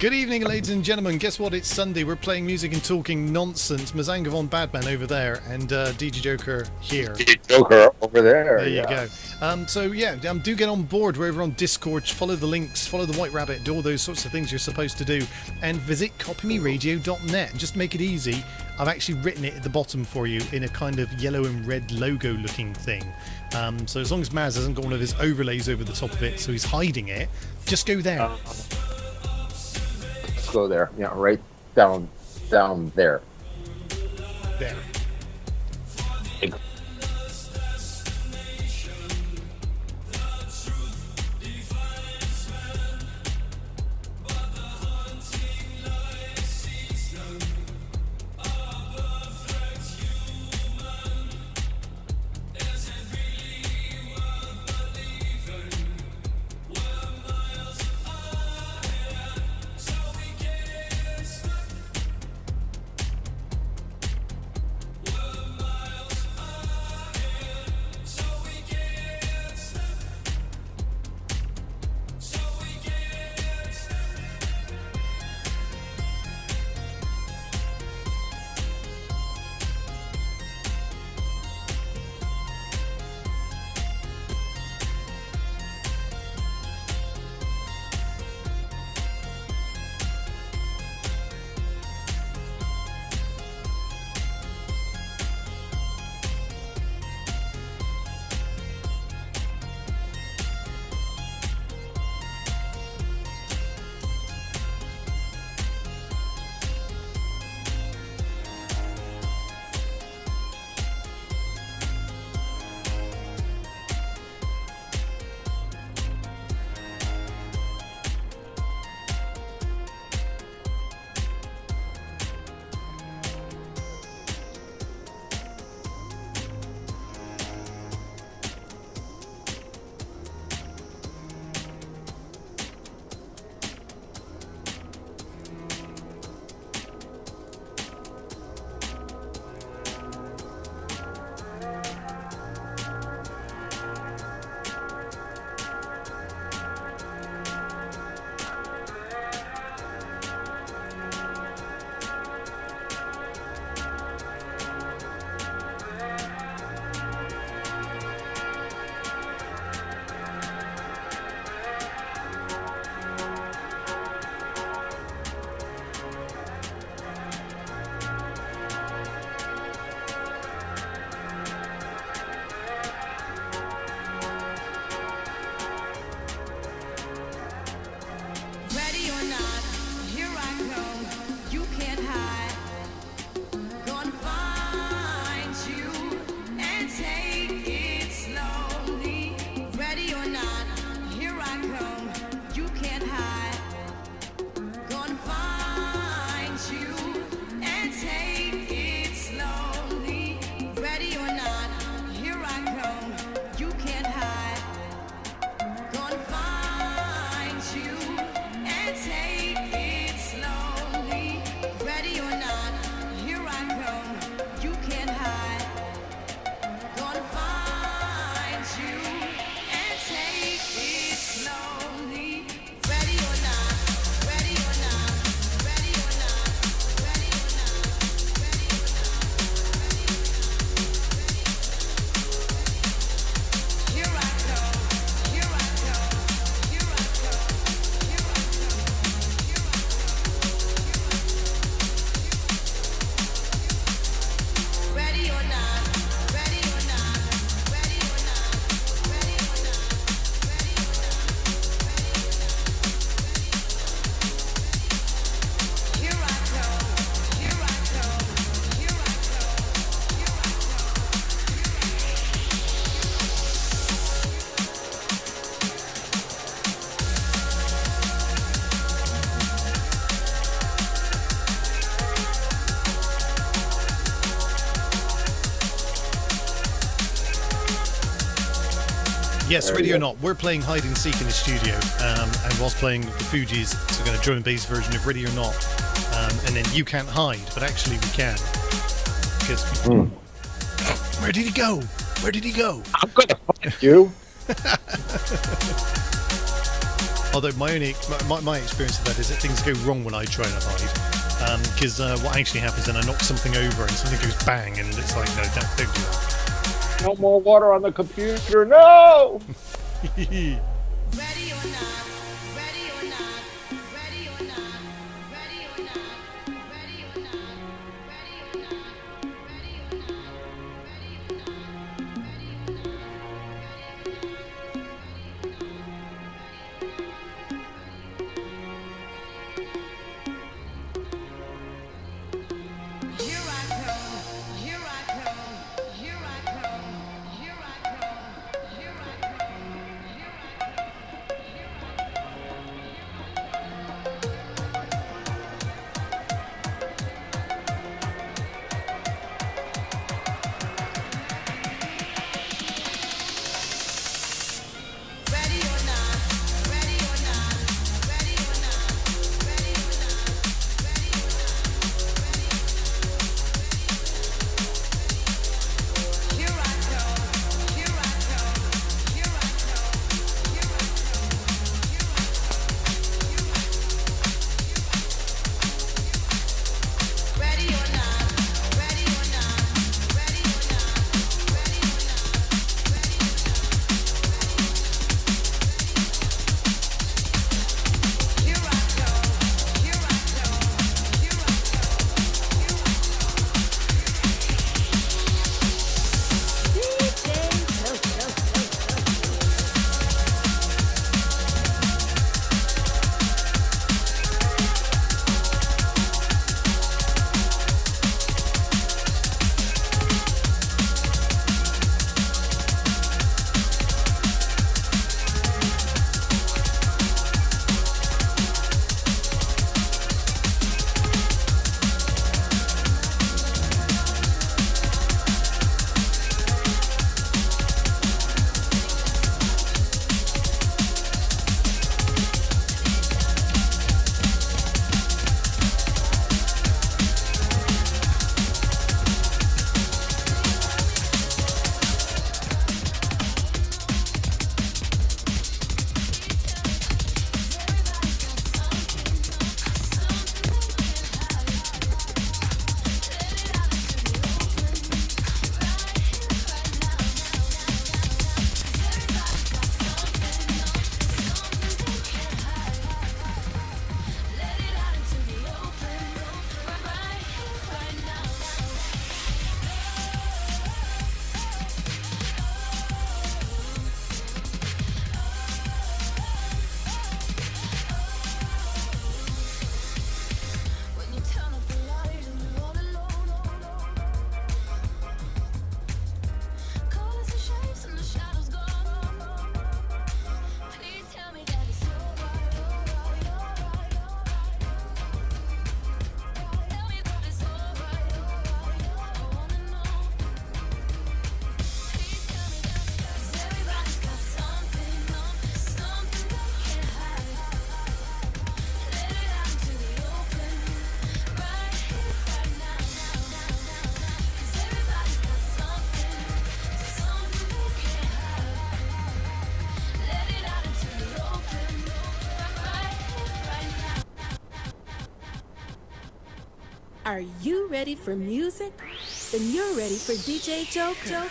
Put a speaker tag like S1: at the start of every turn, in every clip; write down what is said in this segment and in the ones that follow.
S1: Good evening, ladies and gentlemen. Guess what? It's Sunday. We're playing music and talking nonsense. Mazanga von Badman over there and DJ Joker here.
S2: DJ Joker over there.
S1: There you go. Do get on board. We're over on Discord. Follow the links. Follow the White Rabbit. Do all those sorts of things you're supposed to do. And visit copymeradio.net. Just make it easy. I've actually written it at the bottom for you in a kind of yellow and red logo looking thing. So as long as Maz hasn't got one of his overlays over the top of it, so he's hiding it, just go there.
S2: Go there, yeah, right down there.
S1: There. Yes, ready or not, we're playing hide and seek in the studio, and whilst playing the Fugees, it's a kind of drum and bass version of Ready or Not, and then you can't hide, but actually we can. Because where did he go? Where did he go?
S2: I'm gonna find you.
S1: Although my experience of that is that things go wrong when I try and hide. Because what actually happens then I knock something over and something goes bang and it's like, no, don't do that.
S2: No more water on the computer. No.
S3: Ready or not, ready or not, ready or not, ready or not, ready or not, ready or not, ready or not, ready or not, ready or not, Here I come, here I come, here I come, here I come, here I come, here I come. Ready or not, ready or not, ready or not, ready or not, ready or not. Here I come, here I come, here I come, here I come. Ready or not, ready or not, ready or not, ready or not, ready or not. Here I go, here I go, here I go, here I
S4: Are you ready for music? Then you're ready for DJ Joker.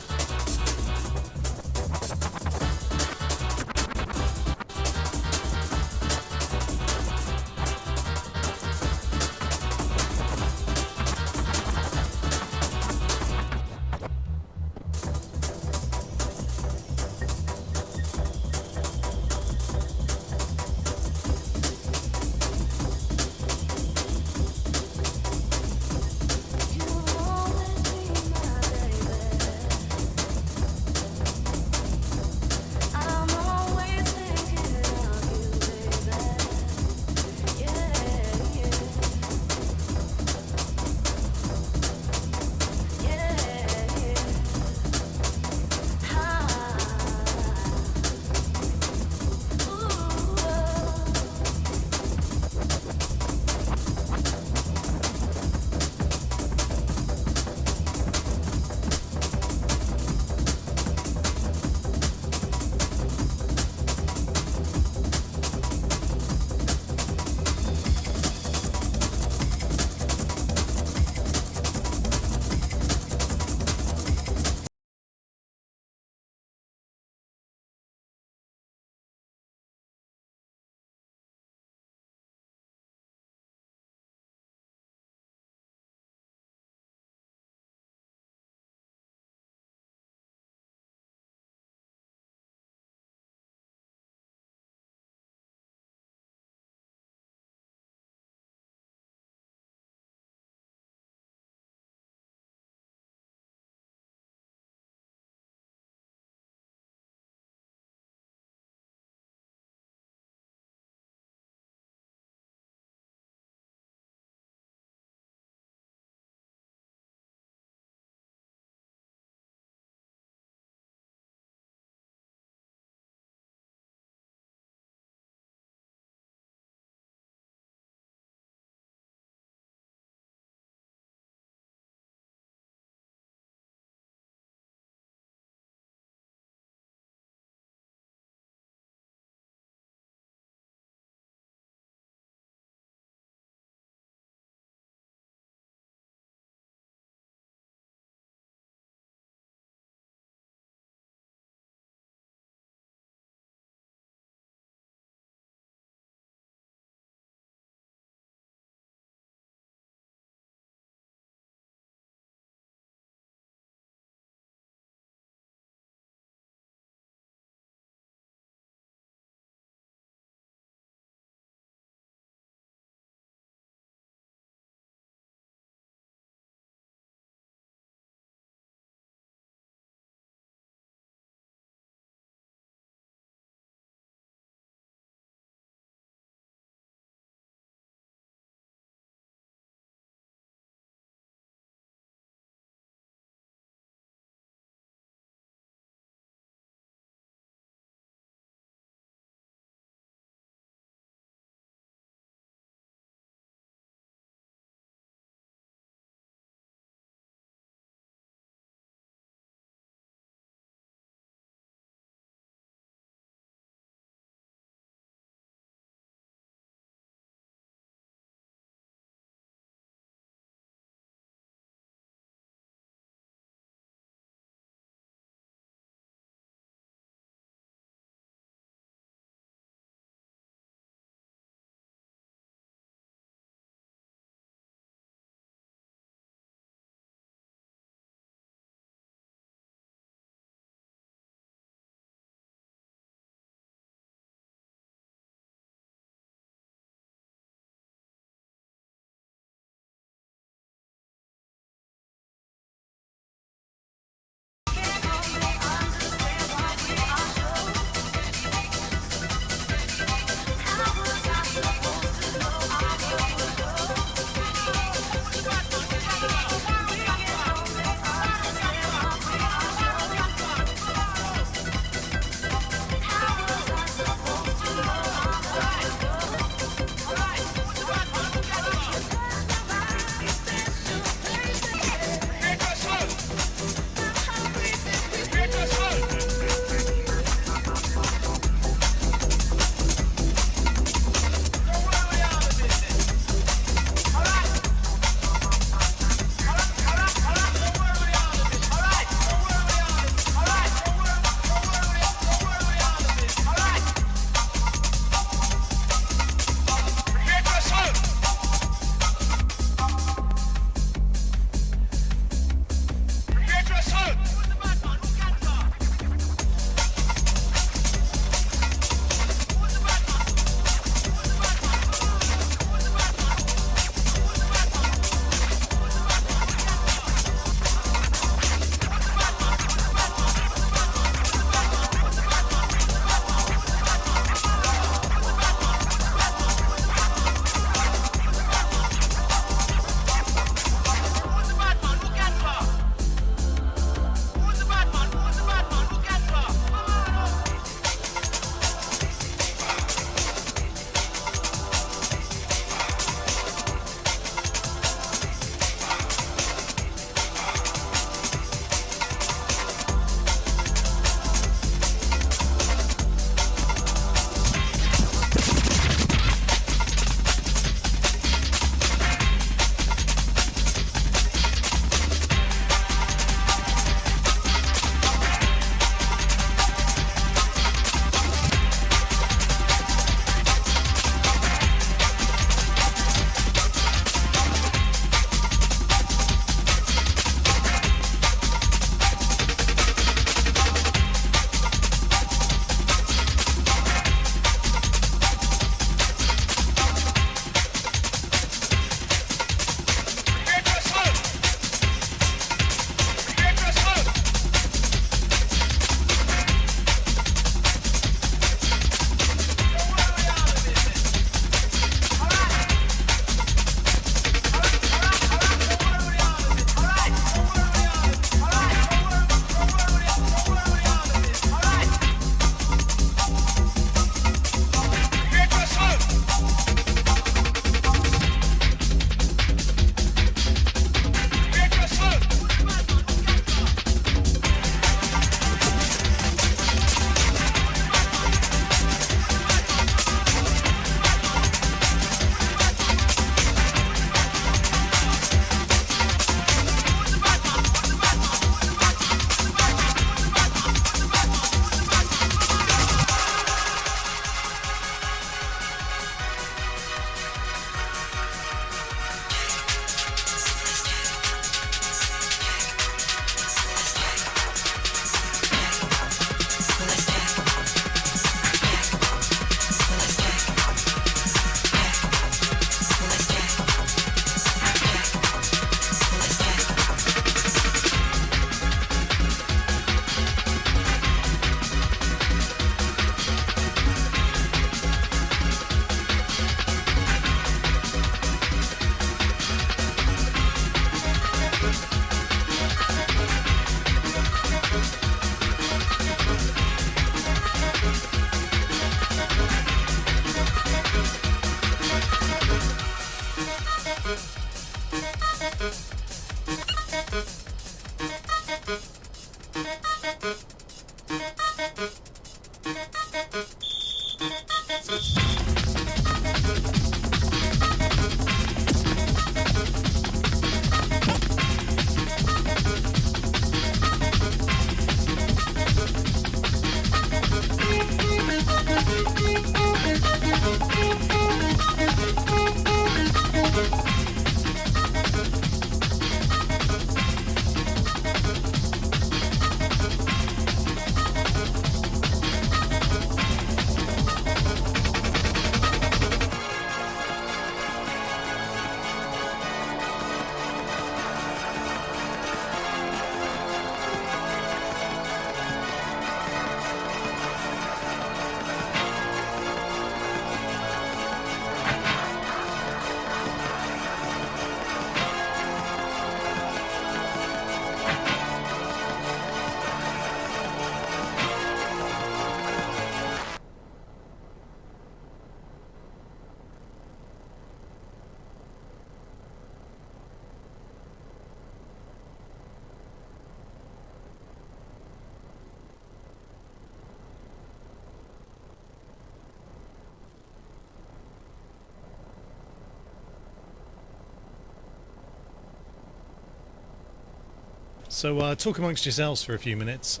S1: So talk amongst yourselves for a few minutes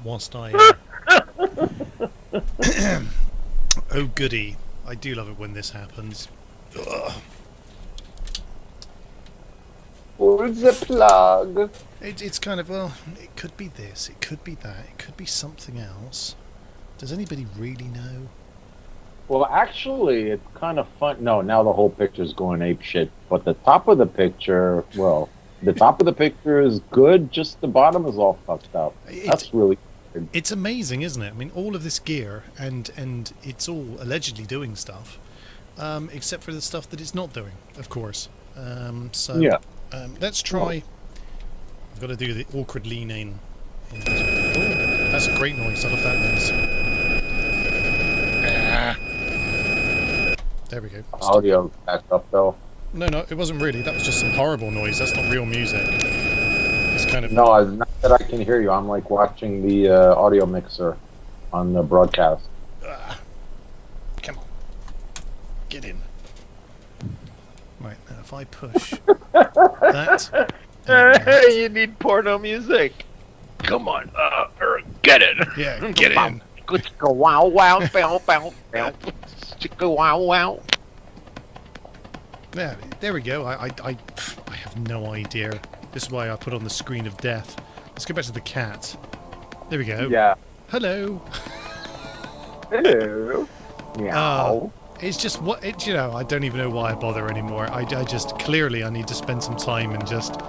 S1: whilst I. Oh goody! I do love it when this happens. Ugh.
S2: Pull the plug.
S1: It's kind of, well, it could be this, it could be that, it could be something else. Does anybody really know?
S2: Well, actually, it's kind of fun. No, now the whole picture's going ape shit. But the top of the picture, well, the top of the picture is good. Just the bottom is all fucked up. That's really good.
S1: It's amazing, isn't it? I mean, all of this gear, and it's all allegedly doing stuff, except for the stuff that it's not doing, of course.
S2: Yeah.
S1: Let's try. I've got to do the awkward lean in. Oh, that's a great noise. I love that noise. There we go.
S2: Audio back up though.
S1: No, it wasn't really. That was just some horrible noise. That's not real music. It's kind of...
S2: No, not that I can hear you. I'm like watching the audio mixer on the broadcast.
S1: Come on. Get in. Right, now if I push that...
S5: You need porno music. Come on, get it.
S1: Yeah, get in.
S5: Chicka wow wow bow bow bow. Chicka wow wow.
S1: Yeah, there we go. I have no idea. This is why I put on the screen of death. Let's go back to the cat. There we go.
S2: Yeah.
S1: Hello.
S2: Hello. Meow.
S1: It's just what it. You know, I don't even know why I bother anymore. I just clearly I need to spend some time and just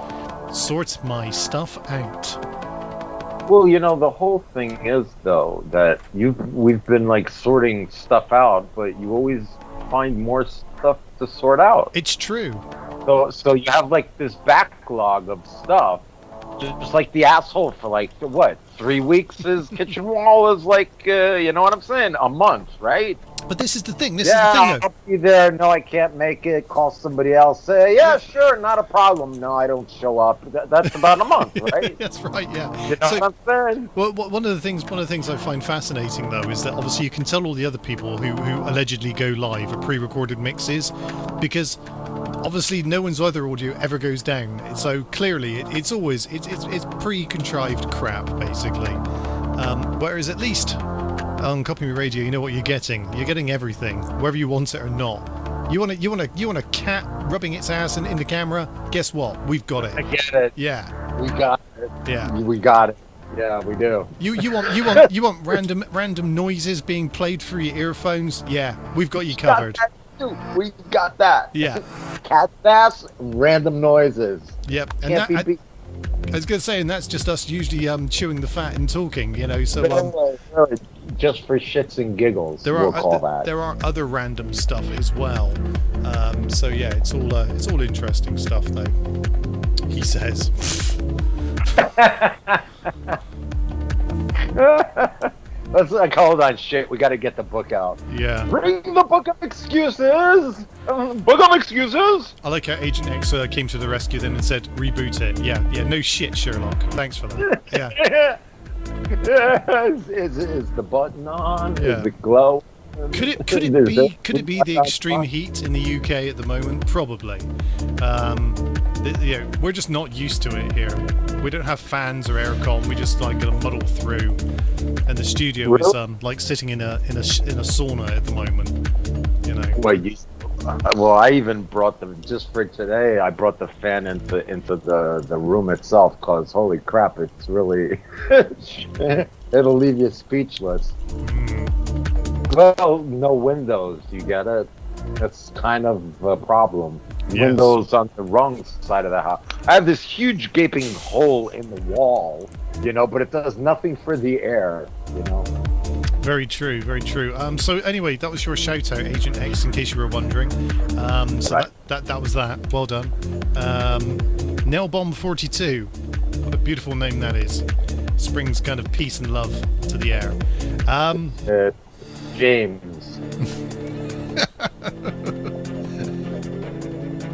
S1: sort my stuff out.
S2: Well, you know, the whole thing is though that we've been like sorting stuff out, but you always find more stuff to sort out.
S1: It's true.
S2: So you have like this backlog of stuff, just like the asshole for like what 3 weeks. His kitchen wall is like, you know what I'm saying, a month, right?
S1: But this is the thing. This
S2: Yeah,
S1: is the thing, though.
S2: I'll be there. No, I can't make it. Call somebody else. Say, yeah, sure, not a problem. No, I don't show up. That's about a month, right?
S1: That's right. Yeah.
S2: You know what I'm saying?
S1: Well, one of the things I find fascinating though is that obviously you can tell all the other people who allegedly go live are pre-recorded mixes, because obviously no one's other audio ever goes down. So clearly it's always it's pre-contrived crap basically. Whereas at least on Copy Me Radio, you know what you're getting. You're getting everything, whether you want it or not. You want a cat rubbing its ass in the camera? Guess what? We've got it.
S2: I get it.
S1: Yeah.
S2: We got it.
S1: Yeah.
S2: We got it. Yeah, we do.
S1: You want random noises being played through your earphones? Yeah, we've got you covered.
S2: We got that.
S1: Yeah.
S2: Cat ass, random noises.
S1: Yep. And
S2: Can't
S1: that,
S2: be beat.
S1: I was going to say, and that's just us usually chewing the fat and talking, you know. So
S2: Really, just for shits and giggles, we'll call that.
S1: There are other random stuff as well. So yeah, it's all interesting stuff though. He says.
S2: Let's hold on, shit. We got to get the book out.
S1: Yeah.
S2: Bring the book of excuses.
S5: Book of excuses.
S1: I like how Agent X came to the rescue then and said, "Reboot it." Yeah, no shit, Sherlock. Thanks for that. Yeah.
S2: Is the button on?
S1: Yeah.
S2: Is it glow?
S1: Could it be the extreme heat in the UK at the moment? Probably. We're just not used to it here. We don't have fans or aircon. We just like gotta muddle through. And the studio is like sitting in a sauna at the moment. You know.
S2: Well, I even brought them just for today. I brought the fan into the room itself because holy crap, it's really it'll leave you speechless. Well, no windows. You get it? That's kind of a problem.
S1: Yes.
S2: Windows on the wrong side of the house. I have this huge gaping hole in the wall, but it does nothing for the air,
S1: Very true, very true. So anyway, that was your shout out, Agent X, in case you were wondering. So
S2: Right.
S1: that was that. Well done. Nail Bomb 42. What a beautiful name that is. Springs kind of peace and love to the air.
S2: James.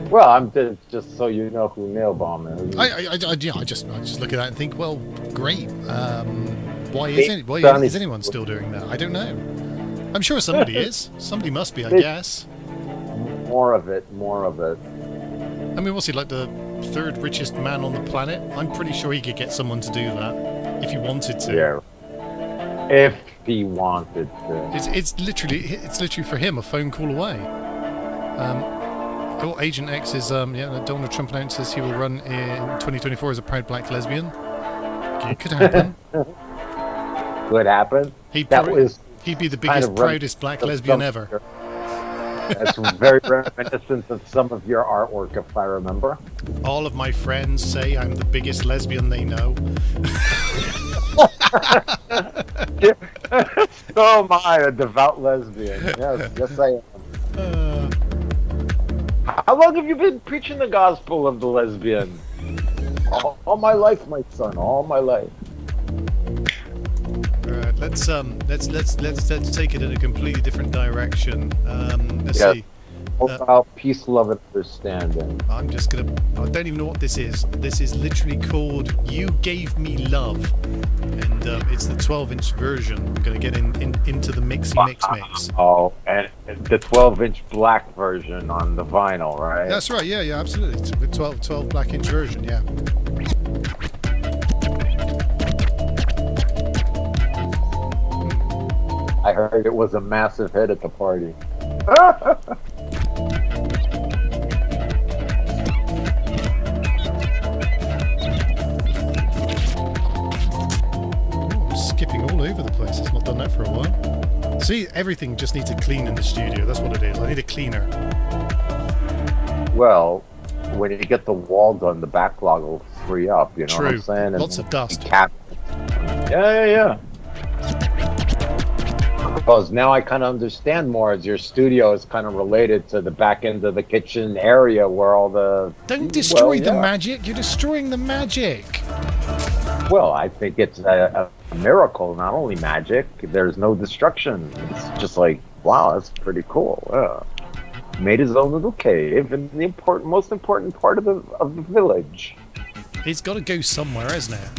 S2: Well, I'm just so you know who Nail Bomb is.
S1: I just look at that and think, well, great. Why is anyone still doing that? I don't know. I'm sure somebody is. Somebody must be, I guess.
S2: More of it.
S1: I mean, what's he, like the third richest man on the planet? I'm pretty sure he could get someone to do that if he wanted to.
S2: Yeah. If he wanted to.
S1: It's literally for him a phone call away. Agent X is Donald Trump announces he will run in 2024 as a proud black lesbian. Okay, it could happen.
S2: Could happen.
S1: He'd be the biggest, proudest black lesbian ever.
S2: That's very reminiscent of some of your artwork, if I remember.
S1: All of my friends say I'm the biggest lesbian they know.
S2: So am I, a devout lesbian. Yes, I am. How long have you been preaching the gospel of the lesbian? All my life, my son. All my life.
S1: Alright, let's take it in a completely different direction. Let's see.
S2: About peace, love, and understanding.
S1: I don't even know what this is. This is literally called You Gave Me Love. And it's the 12-inch version. I'm going to get into the mix.
S2: Oh, and the 12-inch black version on the vinyl, right?
S1: That's right, yeah, absolutely. It's the 12 black-inch version, yeah.
S2: I heard it was a massive hit at the party.
S1: Skipping all over the place. It's not done that for a while. See, everything just needs a clean in the studio. That's what it is. I need a cleaner.
S2: Well, when you get the wall done, the backlog will free up. You know
S1: True.
S2: what I'm saying? And
S1: Lots of dust.
S2: Yeah. Because now I kind of understand more as your studio is kind of related to the back end of the kitchen area where all the...
S1: Don't destroy the magic. You're destroying the magic.
S2: Well, I think it's a miracle, not only magic. There's no destruction. It's just like, wow, that's pretty cool. Yeah. Made his own little cave in the most important part of the village.
S1: It's got to go somewhere, hasn't it?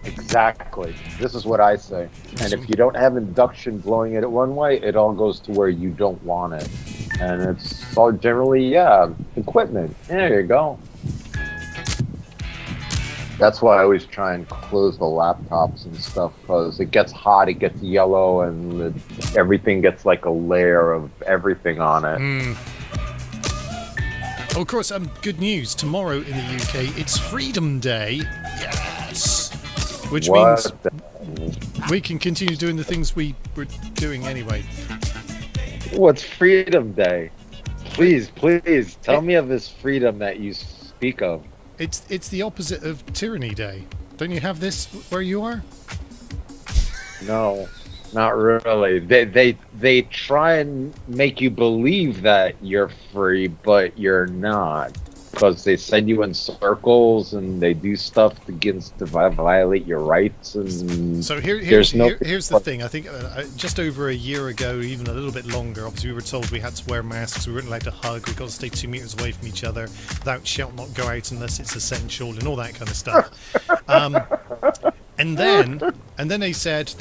S2: Exactly. This is what I say. And if you don't have induction blowing it one way, it all goes to where you don't want it. And it's all generally, equipment. There you go. That's why I always try and close the laptops and stuff, because it gets hot, it gets yellow, and everything gets like a layer of everything on it.
S1: Oh, of course, good news. Tomorrow in the UK, it's Freedom Day. Yes! Which means we can continue doing the things we were doing anyway.
S2: What's Freedom Day? Please, tell me of this freedom that you speak of.
S1: It's the opposite of Tyranny Day. Don't you have this where you are?
S2: No, not really. They try and make you believe that you're free, but you're not. because they send you in circles and they do stuff to violate your rights. And
S1: So here's the thing. I think just over a year ago, even a little bit longer, obviously we were told we had to wear masks, we weren't allowed to hug, we got to stay 2 meters away from each other, thou shalt not go out unless it's essential, and all that kind of stuff. And then they said,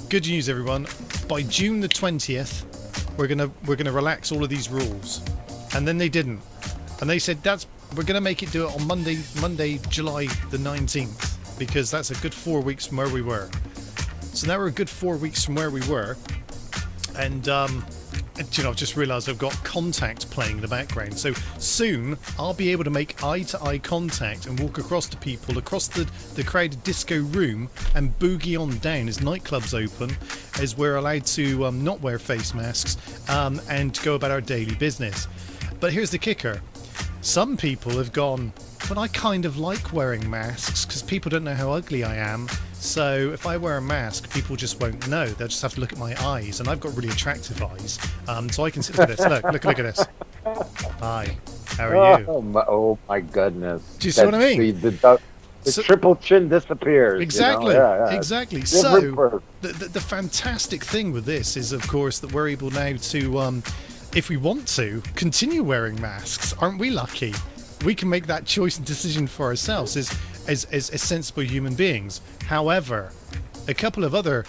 S1: good news, everyone. By June the 20th, we're gonna relax all of these rules. And then they didn't. And they said we're gonna make it do it on Monday, July the 19th, because that's a good 4 weeks from where we were. So now we're a good 4 weeks from where we were, and I've just realised I've got Contact playing in the background. So soon I'll be able to make eye-to-eye contact and walk across to people across the crowded disco room and boogie on down as nightclubs open, as we're allowed to not wear face masks and go about our daily business. But here's the kicker. Some people have gone, but I kind of like wearing masks because people don't know how ugly I am. So if I wear a mask, people just won't know. They'll just have to look at my eyes, and I've got really attractive eyes. So I can sit. Look at this. Look at this. Hi. How are you?
S2: Oh my goodness!
S1: Do you see what I mean?
S2: The triple chin disappears.
S1: Exactly.
S2: You know? Yeah.
S1: Exactly. So the fantastic thing with this is, of course, that we're able now to, if we want to, continue wearing masks. Aren't we lucky? We can make that choice and decision for ourselves as sensible human beings. However, a couple of other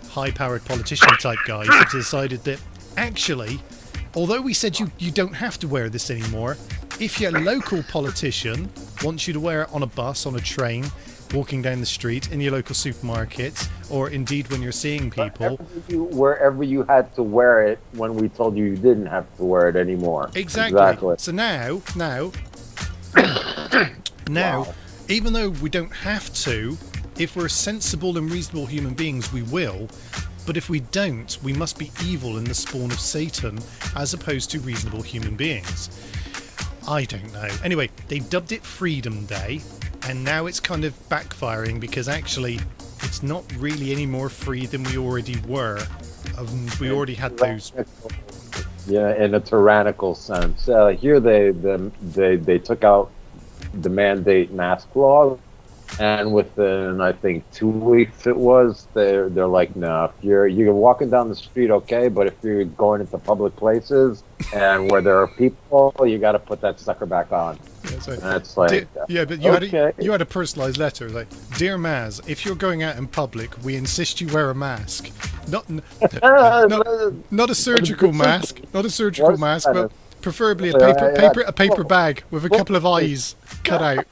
S1: high-powered politician-type guys have decided that, actually, although we said you don't have to wear this anymore, if your local politician wants you to wear it on a bus, on a train, walking down the street, in your local supermarket, or indeed when you're seeing people...
S2: Wherever you had to wear it when we told you didn't have to wear it anymore.
S1: Exactly. So now,
S2: Wow.
S1: even though we don't have to, if we're sensible and reasonable human beings, we will. But if we don't, we must be evil and the spawn of Satan, as opposed to reasonable human beings. I don't know. Anyway, they dubbed it Freedom Day, and now it's kind of backfiring because actually it's not really any more free than we already were. We already had those.
S2: Yeah, in a tyrannical sense. Here they took out the mandate mask law, and within I think 2 weeks it was, they're like, no, if you're walking down the street, okay, but if you're going into public places and where there are people, you got to put that sucker back on.
S1: Yeah, so,
S2: and it's like,
S1: but you had a personalised letter like, "Dear Maz, if you're going out in public, we insist you wear a mask, not a surgical mask, but preferably a paper bag with a couple of eyes cut out."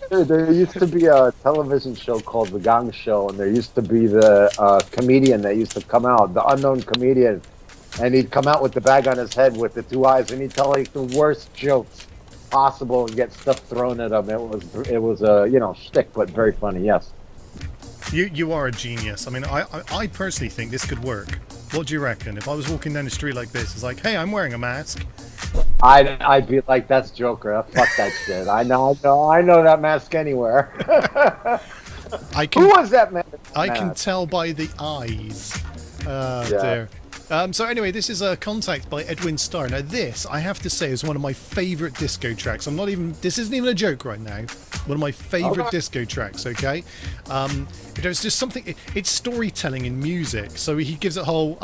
S2: There used to be a television show called The Gong Show, and there used to be the comedian that used to come out, the unknown comedian, and he'd come out with the bag on his head with the two eyes, and he'd tell like the worst jokes possible and get stuff thrown at him. It was a shtick, but very funny. Yes.
S1: You are a genius. I mean, I personally think this could work. What do you reckon? If I was walking down the street like this, it's like, hey, I'm wearing a mask.
S2: I'd be like, that's Joker. Fuck that shit. I know that mask anywhere. Who was that man?
S1: I can tell by the eyes. Dear. So anyway, this is a Contact by Edwin Starr. Now this, I have to say, is one of my favourite disco tracks. This isn't even a joke right now. One of my favourite disco tracks, okay? There's just something, it's storytelling in music. So he gives a whole,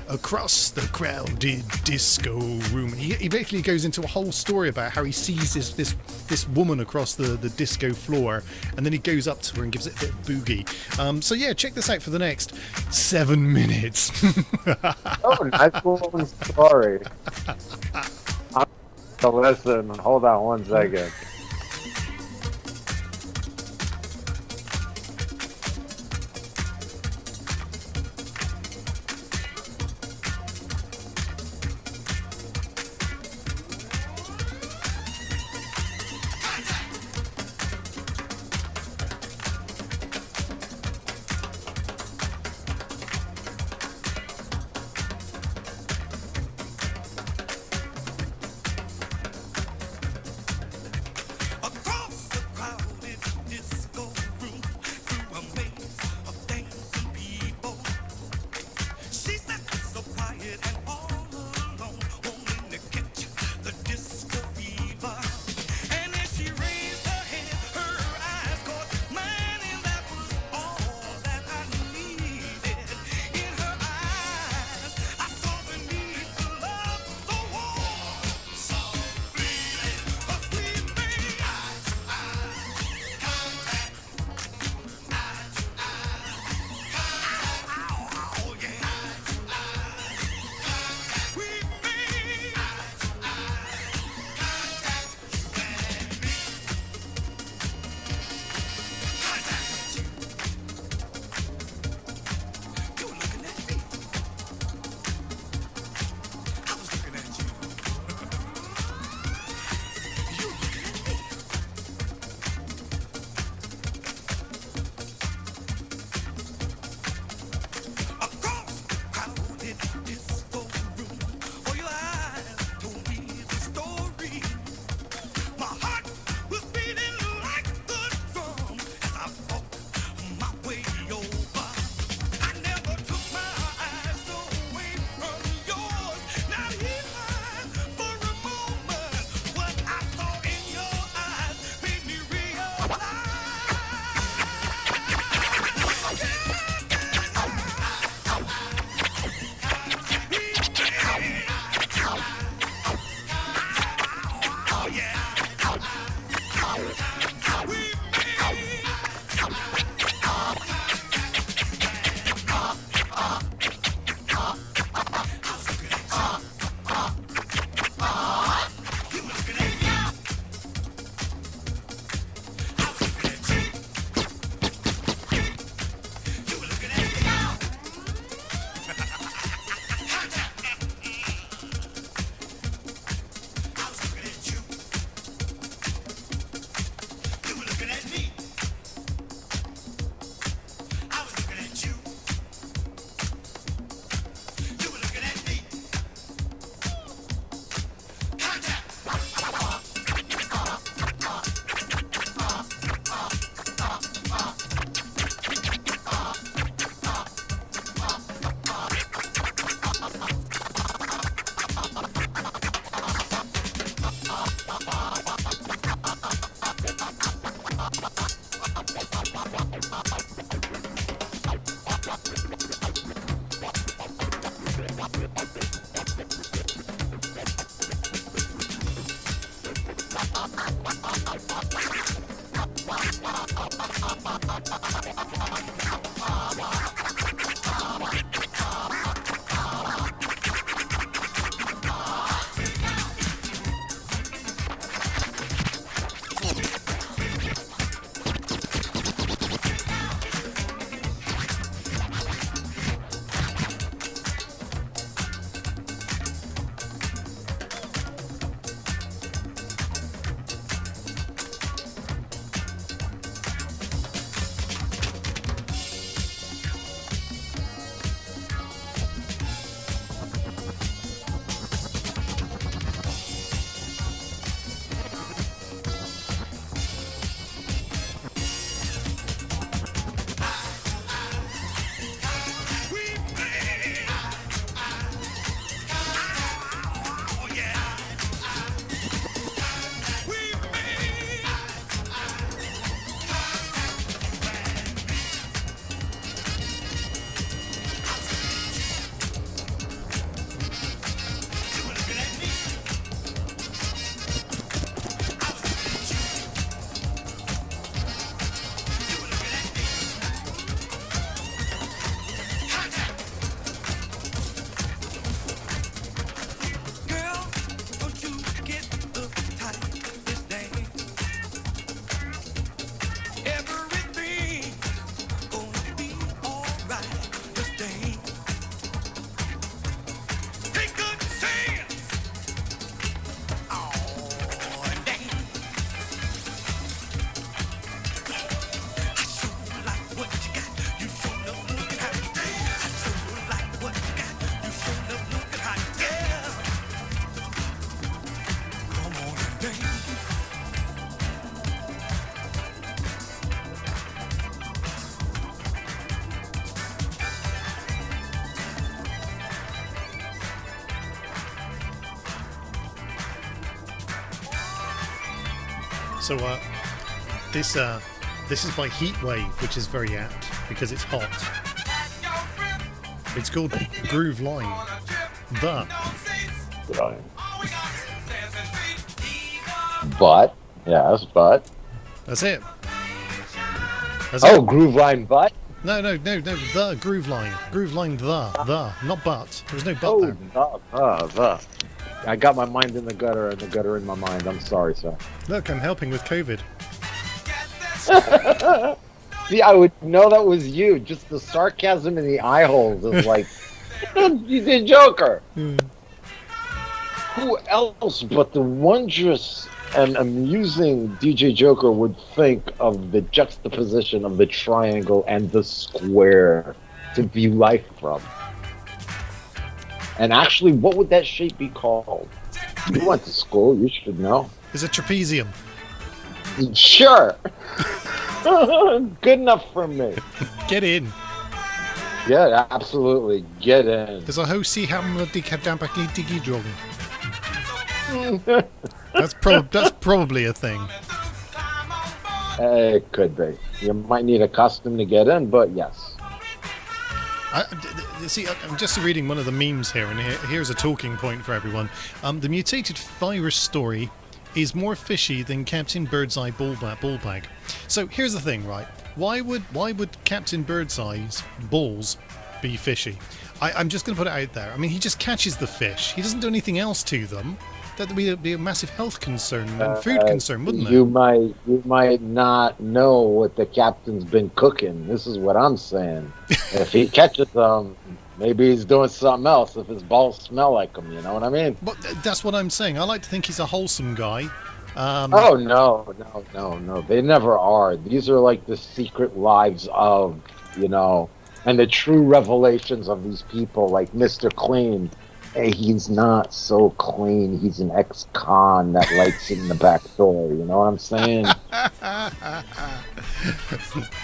S1: across the crowded disco room. He basically goes into a whole story about how he sees this woman across the disco floor, and then he goes up to her and gives it a bit of boogie. So yeah, check this out for the next 7 minutes.
S2: Oh, nice one story. So listen, hold on 1 second.
S1: So this is by Heatwave, which is very apt because it's hot. It's called Groove Line.
S2: But yes, but
S1: That's it.
S2: oh, Groove Line, but
S1: No, the Groove Line. Groove Line, not but. There was no but
S2: oh,
S1: there.
S2: the. I got my mind in the gutter and the gutter in my mind. I'm sorry, sir.
S1: Look, I'm helping with COVID.
S2: See, I would know that was you. Just the sarcasm in the eye holes is like, you did Joker. Who else but the wondrous and amusing DJ Joker would think of the juxtaposition of the triangle and the square to view life from? And actually, what would that shape be called? You went to school, you should know.
S1: It's a trapezium.
S2: Sure. Good enough for me.
S1: Get in.
S2: Yeah, absolutely. Get in.
S1: There's a hosi hammadikadambakidigi. That's probably a thing.
S2: It could be. You might need a costume to get in, but yes.
S1: See, I'm just reading one of the memes here, and here's a talking point for everyone. The mutated virus story is more fishy than Captain Birdseye ball-bag. So here's the thing, right? Why would Captain Birdseye's balls be fishy? I'm just going to put it out there. I mean, he just catches the fish. He doesn't do anything else to them. That would be a massive health concern and food concern, wouldn't it?
S2: You might not know what the captain's been cooking. This is what I'm saying. If he catches them, maybe he's doing something else. If his balls smell like them, you know what I mean?
S1: But that's what I'm saying. I like to think he's a wholesome guy.
S2: Oh no! They never are. These are like the secret lives of, and the true revelations of these people, like Mr. Clean. Hey, he's not so clean. He's an ex-con that likes it in the back door. You know what I'm saying?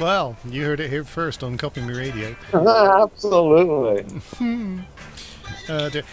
S1: Well, you heard it here first on Copy Me Radio.
S2: Absolutely.
S1: Do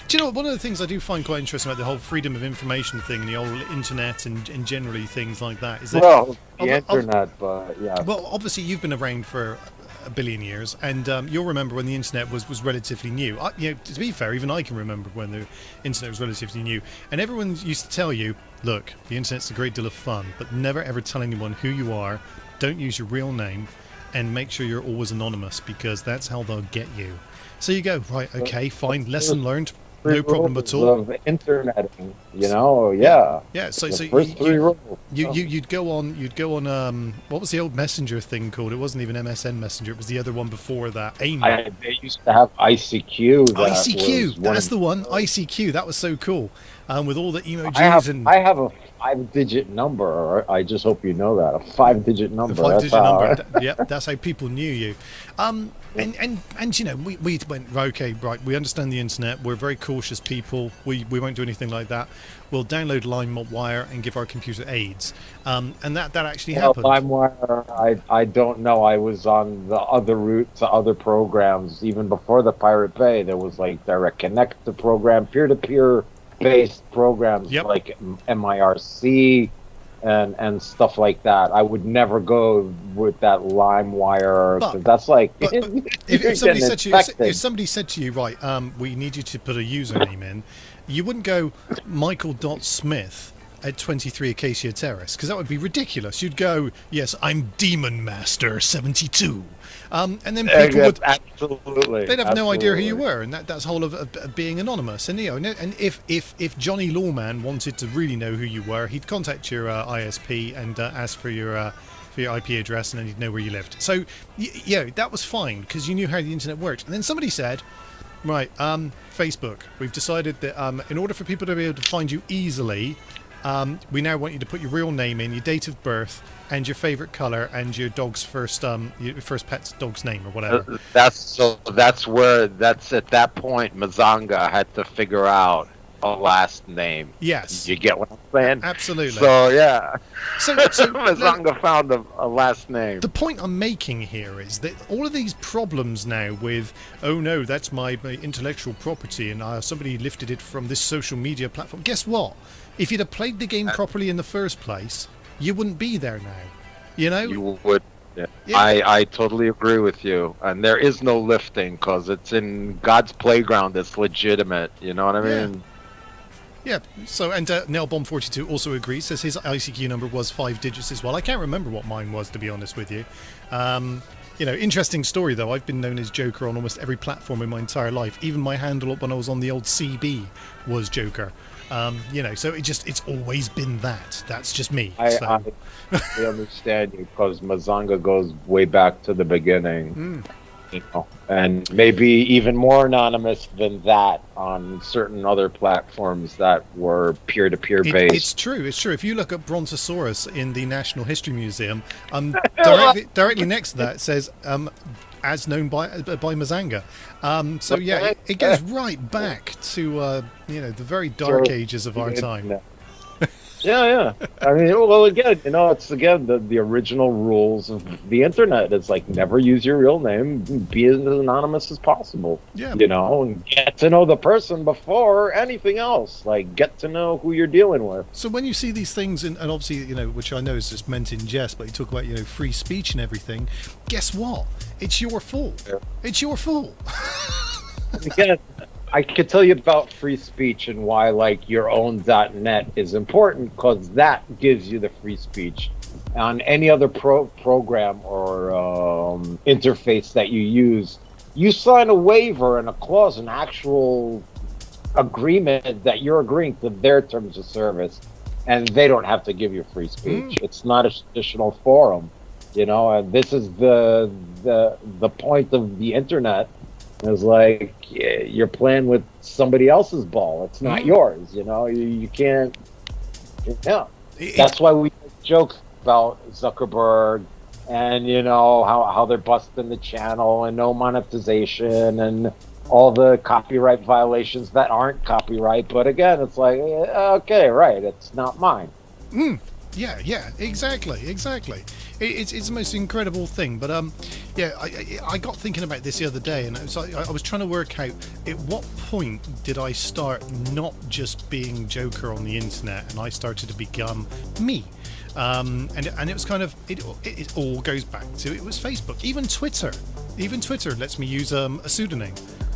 S1: you know what? One of the things I do find quite interesting about the whole freedom of information thing, and the old internet, and generally things like that, is that
S2: The internet, but yeah.
S1: Well, obviously you've been around for a billion years, and you'll remember when the internet was relatively new. To be fair, even I can remember when the internet was relatively new, and everyone used to tell you, look, the internet's a great deal of fun, but never ever tell anyone who you are, don't use your real name, and make sure you're always anonymous, because that's how they'll get you. So you go, right, okay, fine, lesson learned, no problem at all.
S2: Of interneting, yeah.
S1: Yeah, so
S2: The first three rules.
S1: you'd go on what was the old messenger thing called? It wasn't even MSN Messenger, it was the other one before that. AIM.
S2: They used to have ICQ.
S1: ICQ, that's the one. ICQ, that was so cool. With all the emojis
S2: I have a 5-digit number. Or I just hope you know that, a 5-digit number.
S1: The 5-digit number. Yep, that's how people knew you. And we went, okay, right, we understand the internet, we're very cautious people, we won't do anything like that, we'll download LimeWire and give our computer AIDS, and that actually happened.
S2: LimeWire, I don't know, I was on the other route to other programs, even before the Pirate Bay. There was like Direct Connect, the program, peer-to-peer based programs, like MIRC, and stuff like that. I would never go with that LimeWire, because that's like
S1: if somebody said to you, right, we need you to put a username in, you wouldn't go Michael.Smith at 23 Acacia Terrace, because that would be ridiculous. You'd go, yes, I'm Demon Master 72, and then people would they'd have no idea who you were, and that's the whole of being anonymous. And and if Johnny Lawman wanted to really know who you were, he'd contact your ISP and ask for your IP address, and then he'd know where you lived. So that was fine, because you knew how the internet worked. And then somebody said, right, Facebook, we've decided that in order for people to be able to find you easily, we now want you to put your real name in, your date of birth, and your favorite color, and your dog's first pet's dog's name or whatever.
S5: That's at that point Mazanga had to figure out a last name.
S1: Yes.
S5: You get what I'm saying?
S1: Absolutely.
S5: So yeah.
S1: So
S5: Mazanga found a last name.
S1: The point I'm making here is that all of these problems now with, oh no, that's my intellectual property, and somebody lifted it from this social media platform. Guess what? If you'd have played the game properly in the first place, you wouldn't be there now.
S5: You would. Yeah.
S1: Yeah.
S5: I totally agree with you. And there is no lifting, because it's in God's playground. It's legitimate. You know what I mean?
S1: Yeah. So, and Nailbomb42 also agrees, says his ICQ number was 5 digits as well. I can't remember what mine was, to be honest with you. Interesting story though. I've been known as Joker on almost every platform in my entire life. Even my handle when I was on the old CB was Joker. So it's always been that. That's just me.
S2: I understand you, because Mazanga goes way back to the beginning. And maybe even more anonymous than that on certain other platforms that were peer-to-peer based.
S1: It's true. If you look at Brontosaurus in the National History Museum, directly next to that it says as known by Mazanga. It goes right back to the very dark ages of our time.
S2: Yeah. I mean, well, again, it's the original rules of the internet. It's like, never use your real name, be as anonymous as possible.
S1: Yeah.
S2: And get to know the person before anything else. Like, get to know who you're dealing with.
S1: So when you see these things, and obviously, which I know is just meant in jest, but you talk about, free speech and everything, guess what? It's your fault. Yeah. It's your fault.
S2: Again, I could tell you about free speech and why, like, your own .net is important, because that gives you the free speech. On any other program or interface that you use, you sign a waiver and a clause, an actual agreement that you're agreeing to their terms of service, and they don't have to give you free speech. It's not a traditional forum, and this is the point of the internet. It's like, you're playing with somebody else's ball. It's not yours, You can't. Yeah, that's why we make jokes about Zuckerberg and how they're busting the channel and no monetization and all the copyright violations that aren't copyright. But again, it's like, okay, right, it's not mine.
S1: Yeah, exactly. It's the most incredible thing. But I got thinking about this the other day, and I was trying to work out at what point did I start not just being Joker on the internet, and I started to become me. And it was kind of it all goes back to, it was Facebook, even Twitter. Even Twitter lets me use a pseudonym.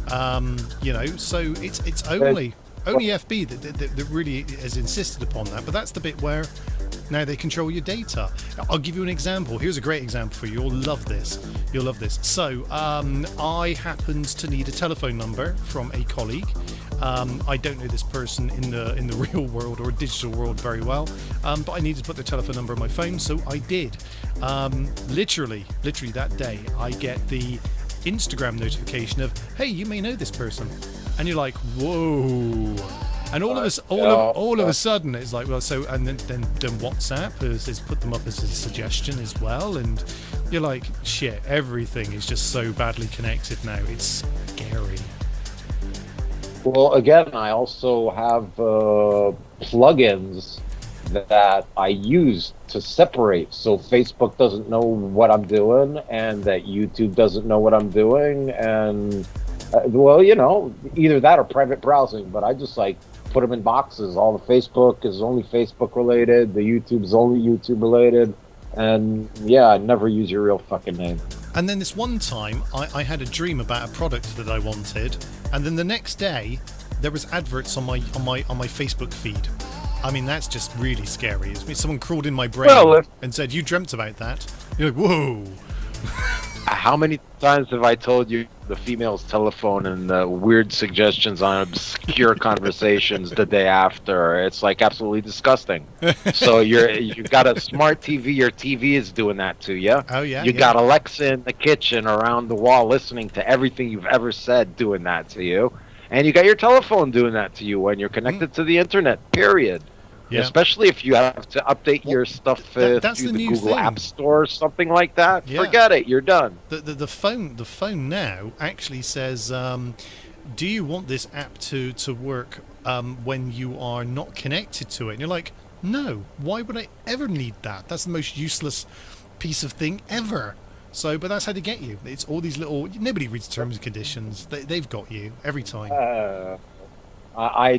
S1: So it's only FB that really has insisted upon that. But that's the bit where now they control your data. I'll give you an example. Here's a great example for you. You'll love this. So I happened to need a telephone number from a colleague. I don't know this person in the real world or digital world very well, but I needed to put their telephone number on my phone, so I did. Literally that day, I get the Instagram notification of, "Hey, you may know this person," and you're like, "Whoa!" And all of a sudden, it's like, well, so, and then WhatsApp has put them up as a suggestion as well, and you're like, shit, everything is just so badly connected now. It's scary.
S2: Well, again, I also have plugins that I use to separate, so Facebook doesn't know what I'm doing, and that YouTube doesn't know what I'm doing, and either that or private browsing. But I just put them in boxes. All the Facebook is only Facebook related, the YouTube is only YouTube related, and I never use your real fucking name.
S1: And then this one time, I had a dream about a product that I wanted, and then the next day, there was adverts on my Facebook feed. I mean, that's just really scary. It's someone crawled in my brain and said, "You dreamt about that." You're like, whoa.
S5: How many times have I told you the female's telephone and the weird suggestions on obscure conversations the day after? It's absolutely disgusting. So you got a smart TV, your TV is doing that to you.
S1: Oh yeah.
S5: You got Alexa in the kitchen around the wall listening to everything you've ever said, doing that to you. And you got your telephone doing that to you when you're connected to the internet, period. Yeah. Especially if you have to update your stuff through the Google
S1: thing.
S5: App Store or something like that.
S1: Yeah.
S5: Forget it, you're done.
S1: The phone now actually says, do you want this app to work when you are not connected to it? And you're like, no, why would I ever need that? That's the most useless piece of thing ever. So, but that's how they get you. It's all these little, nobody reads terms and conditions. They've got you every time.
S2: I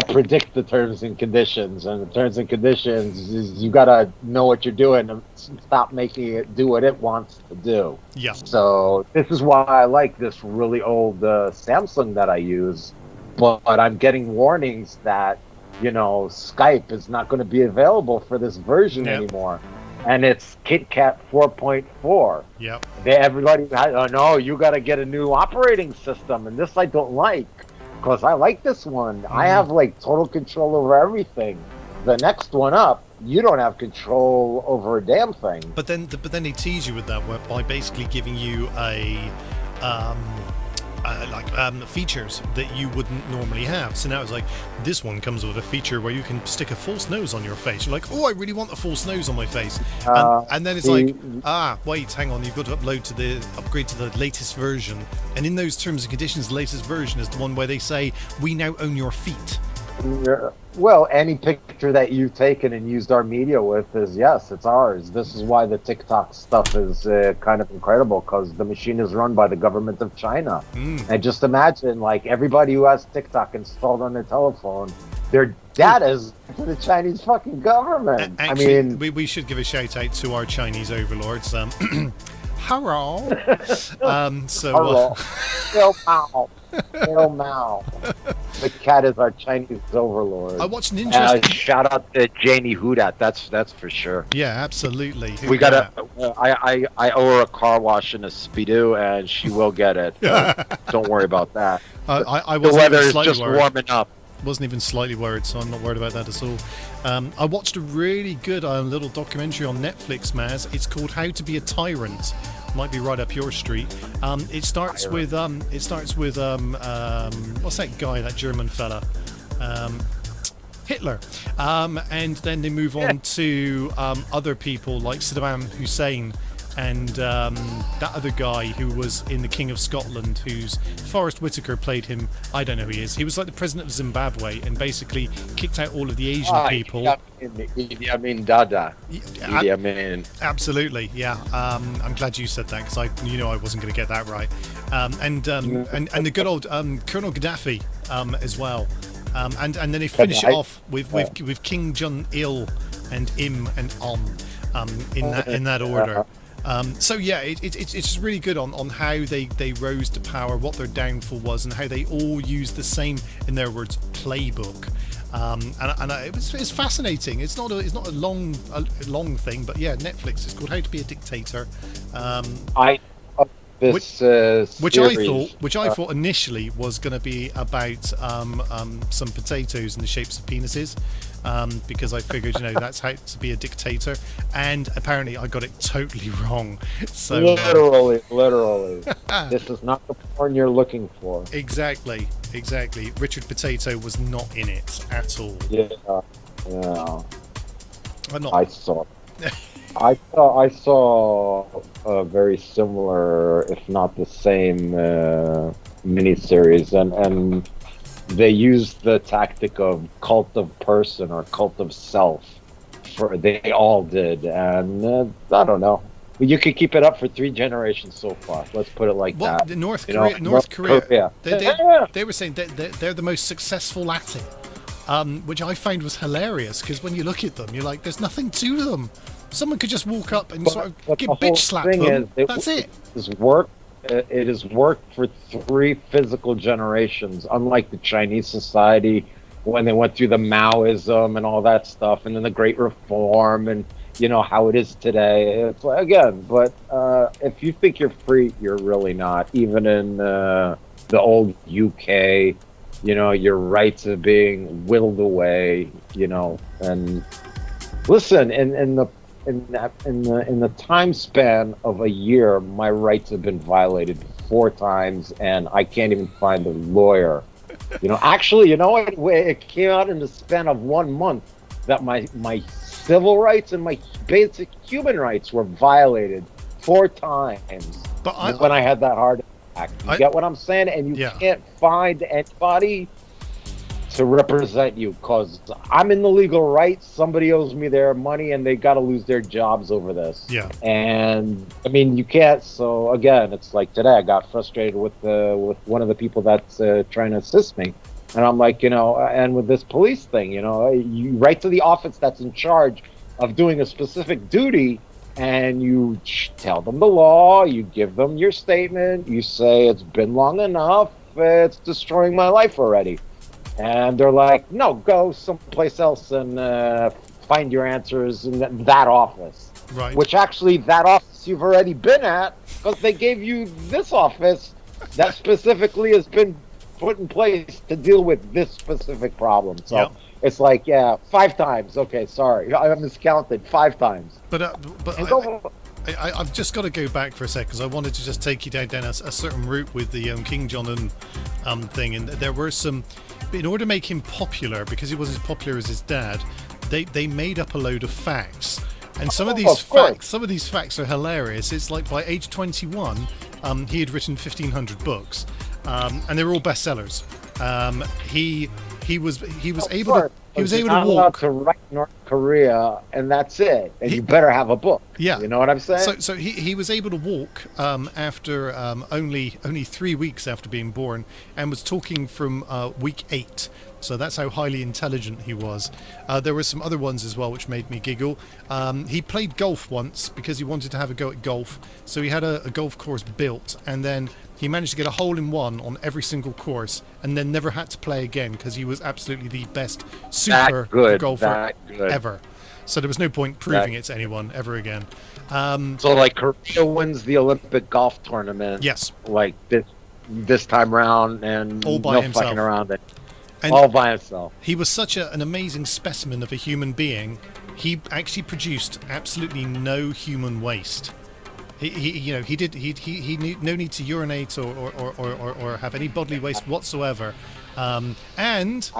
S2: predict the terms and conditions, and the terms and conditions is you gotta know what you're doing and stop making it do what it wants to do.
S1: Yeah.
S2: So this is why I like this really old Samsung that I use, but I'm getting warnings that Skype is not going to be available for this version anymore, and it's KitKat 4.4.
S1: Yep.
S2: Everybody, no, you got to get a new operating system, and this I don't like. Because I like this one. I have total control over everything. The next one up, you don't have control over a damn thing.
S1: But then they tease you with that by basically giving you features that you wouldn't normally have. So now it's like, this one comes with a feature where you can stick a false nose on your face. You're like, oh, I really want a false nose on my face. And then it's wait, hang on, you've got to upgrade to the latest version. And in those terms and conditions, the latest version is the one where they say, we now own your feet.
S2: Well, any picture that you've taken and used our media with it's ours. This is why the TikTok stuff is kind of incredible, because the machine is run by the government of China. And just imagine, everybody who has TikTok installed on their telephone, their data is to the Chinese fucking government.
S1: Actually, we should give a shout out to our Chinese overlords. Hello.
S2: Hello, Mao. The cat is our Chinese overlord.
S1: I watched an interesting.
S5: Shout out to Janie Hudat. That's for sure.
S1: Yeah, absolutely.
S5: We got I owe her a car wash and a speedo, and she will get it. Don't worry about that.
S1: The
S5: weather is just warming up.
S1: Wasn't even slightly worried, so I'm not worried about that at all. I watched a really good little documentary on Netflix, Maz. It's called How to Be a Tyrant. Might be right up your street. It starts with what's that guy, that German fella? Hitler. And then they move on to other people like Saddam Hussein and that other guy who was in The King of Scotland, who's Forrest Whitaker played him. I don't know who he is. He was like the president of Zimbabwe and basically kicked out all of the Asian people.
S5: Idi Amin Dada. Idi Amin.
S1: Absolutely, yeah. I'm glad you said that, because I wasn't going to get that right. And the good old Colonel Gaddafi as well. And then they finish it off with King Jong Il and Im and On in that order. So yeah, it's just really good on how they rose to power, what their downfall was, and how they all used the same, in their words, playbook. It's fascinating. It's not a long thing, but yeah, Netflix. It's called How to Be a Dictator.
S5: I this
S1: Which I
S5: series,
S1: thought initially was going to be about some potatoes in the shapes of penises, because I figured, that's how to be a dictator, and apparently I got it totally wrong. So
S5: literally, this is not the porn you're looking for.
S1: exactly. Richard Potato was not in it at all.
S5: Yeah.
S1: I'm not.
S5: I saw a very similar, if not the same, miniseries, and they used the tactic of cult of person or cult of self. They all did, and I don't know. You could keep it up for 3 generations so far. Let's put it like that.
S1: North Korea.
S5: Yeah.
S1: They were saying that they're the most successful at it, which I found was hilarious, because when you look at them, you're like, there's nothing to them. Someone could just walk up and sort of get bitch slap them. That's it.
S5: It has worked for 3 physical generations, unlike the Chinese society when they went through the Maoism and all that stuff, and then the Great Reform, and how it is today. It's like, again, but if you think you're free, you're really not. Even in the old UK, your rights are being whittled away. And listen, in the time span of a year, my rights have been violated 4 times, and I can't even find a lawyer. Actually, it came out in the span of 1 month that my civil rights and my basic human rights were violated 4 times. But when I had that heart attack, you get what I'm saying? And you can't find anybody to represent you, because I'm in the legal right. Somebody owes me their money, and they got to lose their jobs over this.
S1: Yeah.
S5: And I mean, you can't. So again, it's like today, I got frustrated with one of the people that's trying to assist me, and I'm like, and with this police thing, you write to the office that's in charge of doing a specific duty, and you tell them the law, you give them your statement, you say it's been long enough, it's destroying my life already. And they're like, no, go someplace else and find your answers in that office.
S1: Right.
S5: Which actually, that office you've already been at, because they gave you this office that specifically has been put in place to deal with this specific problem. So it's like, 5 times. Okay, sorry, I miscounted 5 times.
S1: But I've just got to go back for a sec, because I wanted to just take you down a certain route with the King John and thing, and there were some. In order to make him popular, because he wasn't as popular as his dad, they made up a load of facts, and some of these facts are hilarious. It's like by age 21, he had written 1,500 books, and they were all bestsellers. He was able to walk
S5: to write North Korea, and that's it. And you better have a book.
S1: Yeah,
S5: you know what I'm saying.
S1: So he was able to walk after only 3 weeks after being born, and was talking from week 8. So that's how highly intelligent he was. There were some other ones as well which made me giggle. He played golf once because he wanted to have a go at golf. So he had a golf course built, and then he managed to get a hole-in-one on every single course, and then never had to play again, because he was absolutely the best super golfer ever. So there was no point proving it to anyone ever again.
S5: So like Korea wins the Olympic golf tournament.
S1: Yes.
S5: Like this time round, and
S1: all by
S5: no
S1: himself.
S5: fucking around it.
S1: And
S5: all by himself.
S1: He was such an amazing specimen of a human being. He actually produced absolutely no human waste. He no need to urinate or have any bodily waste whatsoever. And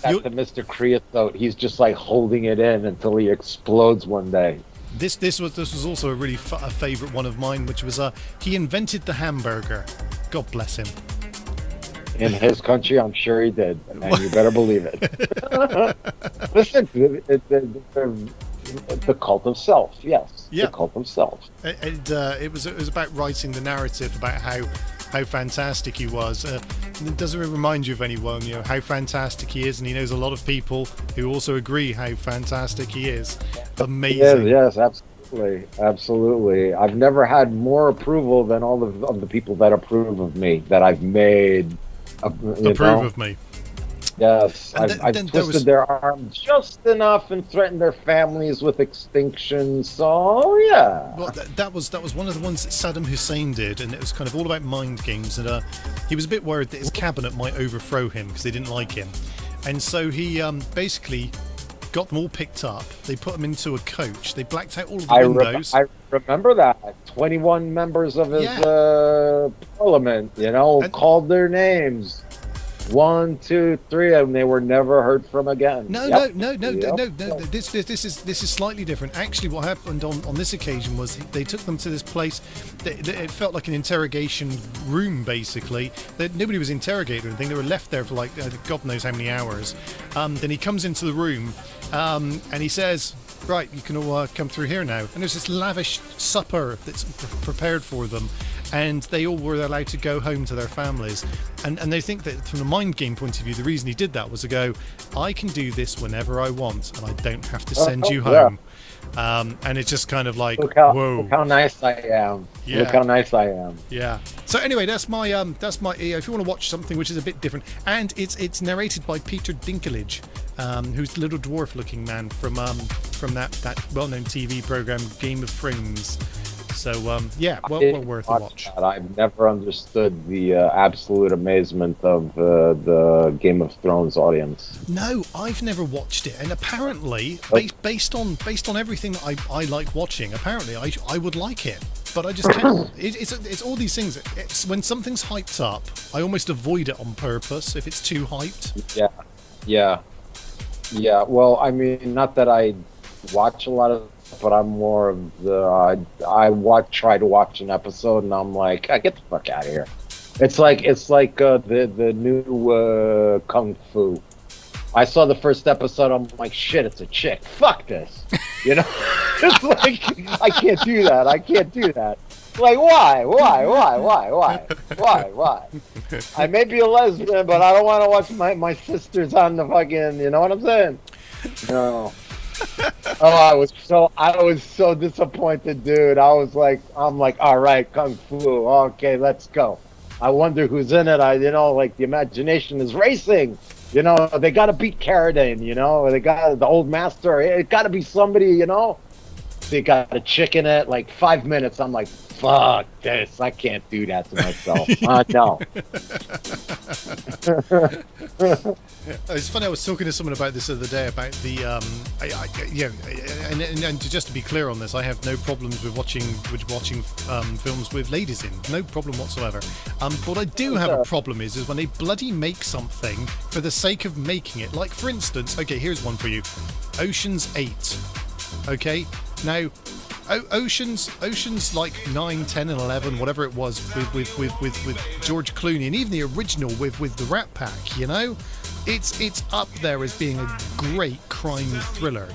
S5: That's the Mr. Creosote. He's just like holding it in until he explodes one day.
S1: This was also a really a favorite one of mine, which was he invented the hamburger. God bless him.
S5: In his country, I'm sure he did, and you better believe it. Listen, the cult of self, yes.
S1: Yeah.
S5: The cult of self.
S1: And it was about writing the narrative about how fantastic he was. Doesn't it remind you of anyone, how fantastic he is? And he knows a lot of people who also agree how fantastic he is. Amazing.
S5: Yes, absolutely.
S2: absolutely. I've never had more approval than all of the people that approve of me that I've made. You
S1: Approve
S2: know?
S1: of me.
S2: Yes,
S1: And
S2: I've
S1: then there
S2: twisted
S1: was
S2: their arms just enough and threatened their families with extinction. So yeah,
S1: well, that was one of the ones that Saddam Hussein did, and it was kind of all about mind games. And he was a bit worried that his cabinet might overthrow him because they didn't like him, and so he basically got them all picked up. They put them into a coach. They blacked out all of the windows.
S2: I remember that 21 members of his parliament,
S1: And-
S2: called their names. 1, 2, 3, and they were never heard from again.
S1: No,
S2: Yep.
S1: no.
S2: Yep.
S1: This is slightly different. Actually, what happened on this occasion was they took them to this place. It felt like an interrogation room, basically. That nobody was interrogated or anything. They were left there for like God knows how many hours. Then he comes into the room, and he says, "Right, you can all come through here now." And there's this lavish supper that's prepared for them. And they all were allowed to go home to their families. And they think that from the mind game point of view, the reason he did that was to go, I can do this whenever I want, and I don't have to send you
S2: yeah.
S1: home. And it's just kind of like,
S2: Look
S1: whoa.
S2: how nice I am.
S1: Yeah.
S2: Look how nice I am.
S1: Yeah. So anyway, that's my if you want to watch something which is a bit different, and it's narrated by Peter Dinklage, who's the little dwarf-looking man from that well-known TV program Game of Thrones. So well worth a watch.
S2: That. I've never understood the absolute amazement of the Game of Thrones audience.
S1: No, I've never watched it, and apparently, based on everything that I like watching, apparently I would like it, but I just can't. It's all these things. It's when something's hyped up, I almost avoid it on purpose if it's too hyped.
S2: Yeah. Well, I mean, not that I watch a lot of, but I'm more of the try to watch an episode and I'm like, get the fuck out of here. It's like the new Kung Fu. I saw the first episode. I'm like, shit, it's a chick. Fuck this. It's like I can't do that. Like, why? I may be a lesbian, but I don't want to watch my sisters on the fucking. You know what I'm saying? No. I was so disappointed, dude. I'm like, all right, Kung Fu, okay, let's go. I wonder who's in it. Like the imagination is racing. They got to beat Carradine. They got the old master. It got to be somebody. They got a chick in it. Like 5 minutes. I'm like, fuck this. I can't do that to myself. No.
S1: It's funny. I was talking to someone about this the other day about the and just to be clear on this, I have no problems with watching films with ladies in. No problem whatsoever. But what I do have a problem is when they bloody make something for the sake of making it. Like for instance, okay, here's one for you, Ocean's 8. Okay, now. Oceans like 9, 10, and 11, whatever it was, with George Clooney, and even the original with the Rat Pack, it's up there as being a great crime thriller,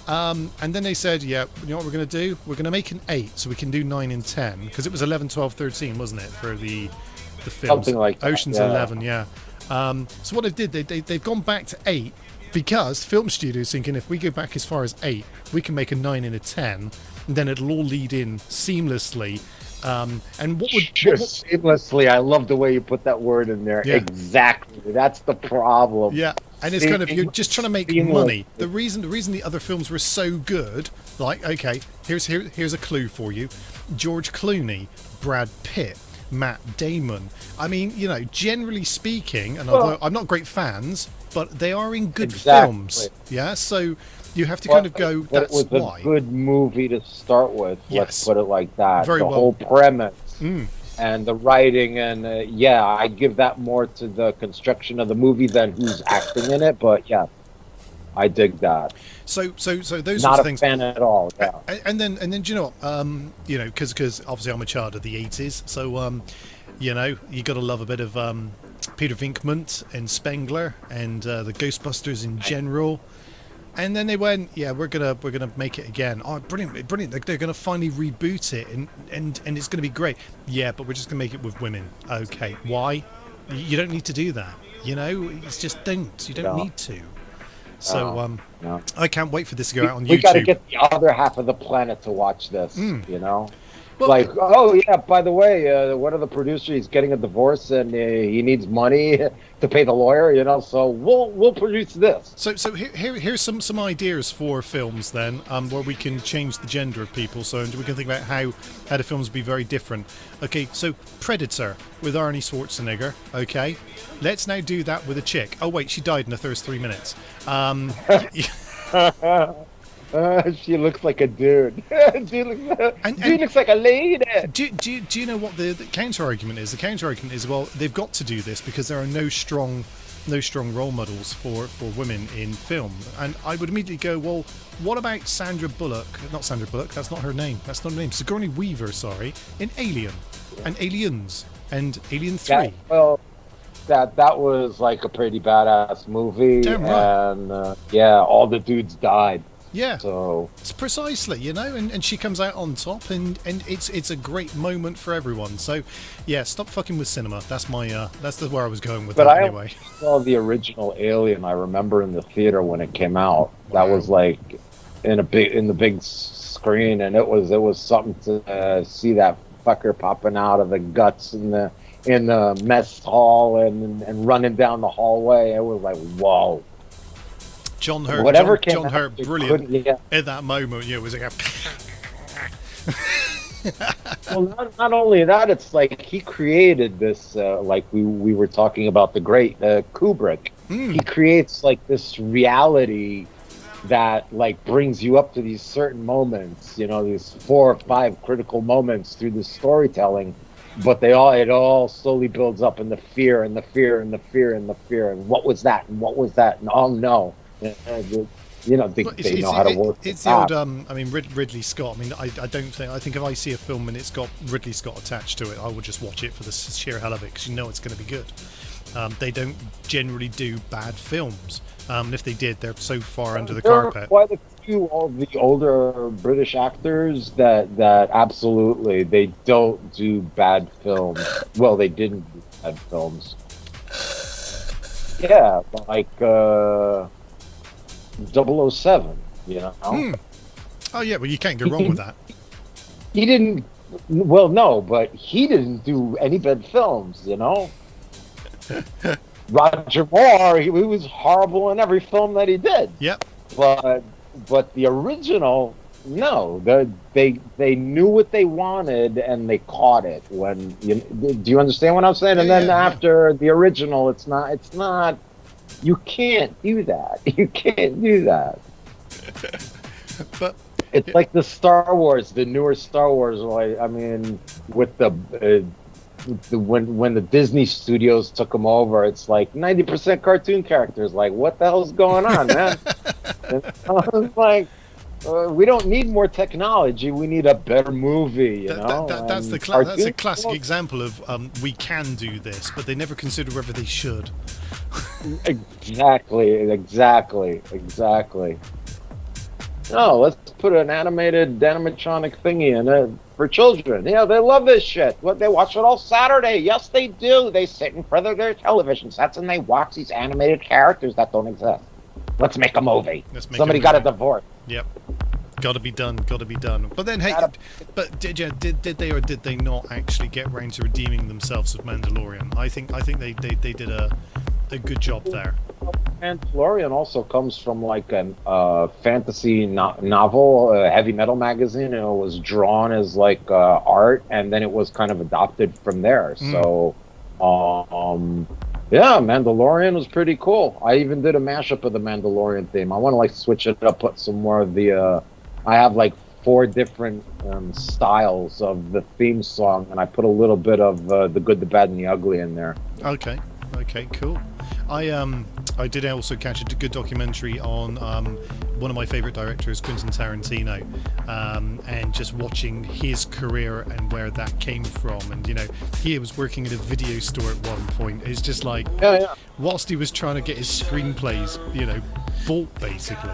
S1: and then they said, you know what we're going to do? We're going to make an 8, so we can do 9 and 10, because it was 11, 12, 13, wasn't it, for the films?
S2: Something like that,
S1: Ocean's 11, yeah. So what they did, they've gone back to 8. Because film studios thinking if we go back as far as 8, we can make a 9 and a 10, and then it'll all lead in seamlessly. And what would
S2: seamlessly? I love the way you put that word in there. Yeah. Exactly. That's the problem.
S1: Yeah, and it's kind of you're just trying to make money. The reason the other films were so good, like okay, here's a clue for you: George Clooney, Brad Pitt, Matt Damon. I mean, generally speaking, and although I'm not great fans, but they are in good films. Yeah, so you have to kind of go, that's
S2: it was
S1: why.
S2: A good movie to start with.
S1: Yes.
S2: Let's put it like that.
S1: Very well.
S2: Whole premise and the writing, and I give that more to the construction of the movie than who's acting in it. But yeah, I dig that.
S1: So those
S2: not
S1: are
S2: a
S1: things.
S2: Fan at all. Yeah.
S1: And then do you know what? Because obviously I'm a child of the 80s, so you got to love a bit of Peter Venkman and Spengler and the Ghostbusters in general. And then they went, we're gonna make it again. Oh, brilliant! They're gonna finally reboot it, and it's gonna be great. Yeah, but we're just gonna make it with women. Okay, why? You don't need to do that. It's just don't. You don't need to. So
S2: No.
S1: I can't wait for this to go out on
S2: We got to
S1: YouTube.
S2: get the other half of the planet to watch this. You know.
S1: Well,
S2: Like, oh yeah, by the way, one of the producers he's getting a divorce and he needs money to pay the lawyer, you know. So we'll produce this.
S1: So here's some ideas for films then, where we can change the gender of people. So we can think about how the films be very different. Okay, so Predator with Arnie Schwarzenegger. Okay, let's now do that with a chick. Oh wait, she died in the first 3 minutes.
S2: She looks like a dude. Dude looks like a lady.
S1: Do you know what the counter argument is? The counter argument is, well, they've got to do this because there are no strong role models for women in film. And I would immediately go, well, what about Sandra Bullock? Not Sandra Bullock, that's not her name. That's not her name. Sigourney Weaver, sorry, in Alien and Aliens and Alien 3.
S2: That was like a pretty badass movie.
S1: Damn right.
S2: And yeah, all the dudes died.
S1: Yeah,
S2: so
S1: it's precisely, you know, and she comes out on top, and it's a great moment for everyone. So, yeah, stop fucking with cinema. That's my that's where I was going with that anyway.
S2: I saw the original Alien. I remember in the theater when it came out. That was like in the big screen, and it was something to see that fucker popping out of the guts in the mess hall and running down the hallway. It was like, whoa.
S1: John Hurt, brilliant at that moment. Yeah, it was like
S2: well, not only that, it's like he created this. Like we were talking about the great Kubrick. He creates like this reality that like brings you up to these certain moments. You know, these 4 or 5 critical moments through the storytelling. But it all slowly builds up in the fear and the fear and the fear and the fear. And what was that? And what was that? And oh no. You know, they know how to work.
S1: It's the old. I mean, Ridley Scott. I mean, I think if I see a film and it's got Ridley Scott attached to it, I will just watch it for the sheer hell of it because you know it's going to be good. They don't generally do bad films. And if they did, they're so far under the carpet.
S2: There are quite a few of the older British actors that absolutely they don't do bad films. Well, they didn't do bad films. Yeah, like 007, you know?
S1: Oh, yeah, well, you can't go wrong with that.
S2: He didn't... Well, no, but he didn't do any bad films, you know? Roger Moore, he was horrible in every film that he did.
S1: Yep.
S2: But the original, no. They knew what they wanted, and they caught it. Do you understand what I'm saying? And then after the original, it's not... You can't do that. You can't do that.
S1: But
S2: it's like the Star Wars, the newer Star Wars. Like, I mean, with when the Disney studios took them over, it's like 90% cartoon characters. Like, what the hell's going on, man? I was like, we don't need more technology. We need a better movie. You know,
S1: that's a classic example of we can do this, but they never consider whether they should.
S2: Exactly. No, let's put an animatronic thingy in it for children. Yeah, they love this shit. They watch it all Saturday. Yes, they do. They sit in front of their television sets and they watch these animated characters that don't exist. Let's make a movie. Somebody got a divorce.
S1: Yep. Got to be done. But then, hey, but did they or did they not actually get round to redeeming themselves with Mandalorian? I think they did a good job there.
S2: Mandalorian also comes from like a fantasy novel, a heavy metal magazine, and it was drawn as like art, and then it was kind of adopted from there. So, yeah, Mandalorian was pretty cool. I even did a mashup of the Mandalorian theme. I want to like switch it up, put some more of the. I have like 4 different styles of the theme song, and I put a little bit of the good, the bad, and the ugly in there.
S1: Okay, cool. I did also catch a good documentary on one of my favorite directors, Quentin Tarantino, and just watching his career and where that came from. And you know, he was working at a video store at one point. It's just like, whilst he was trying to get his screenplays, bought basically.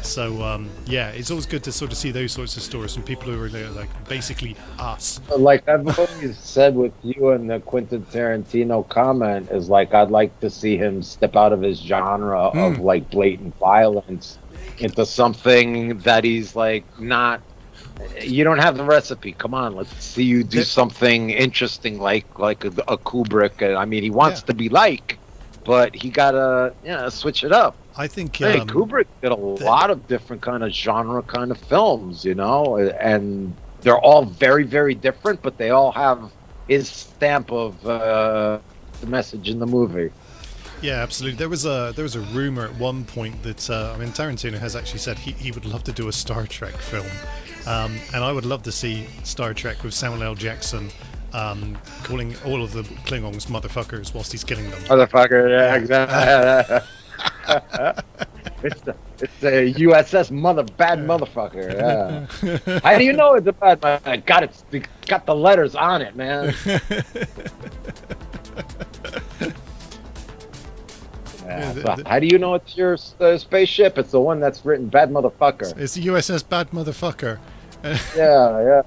S1: So yeah, it's always good to sort of see those sorts of stories from people who are like basically us.
S2: Like I've always said with you and the Quentin Tarantino comment is like I'd like to see him step out of his genre of like blatant violence into something that he's like not. You don't have the recipe. Come on, let's see you do something interesting like a Kubrick. I mean, he wants to be like, but he gotta switch it up.
S1: I think
S2: Hey, Kubrick did a lot of different kind of genre kind of films, and they're all very, very different, but they all have his stamp of the message in the movie.
S1: Yeah, absolutely. There was a rumor at one point that Tarantino has actually said he would love to do a Star Trek film, and I would love to see Star Trek with Samuel L. Jackson calling all of the Klingons motherfuckers whilst he's killing them.
S2: Motherfucker, yeah, exactly. It's the USS bad motherfucker. Yeah. How do you know it's a bad? I got the letters on it, man. So how do you know it's your spaceship? It's the one that's written bad motherfucker.
S1: It's the USS Bad Motherfucker.
S2: Yeah.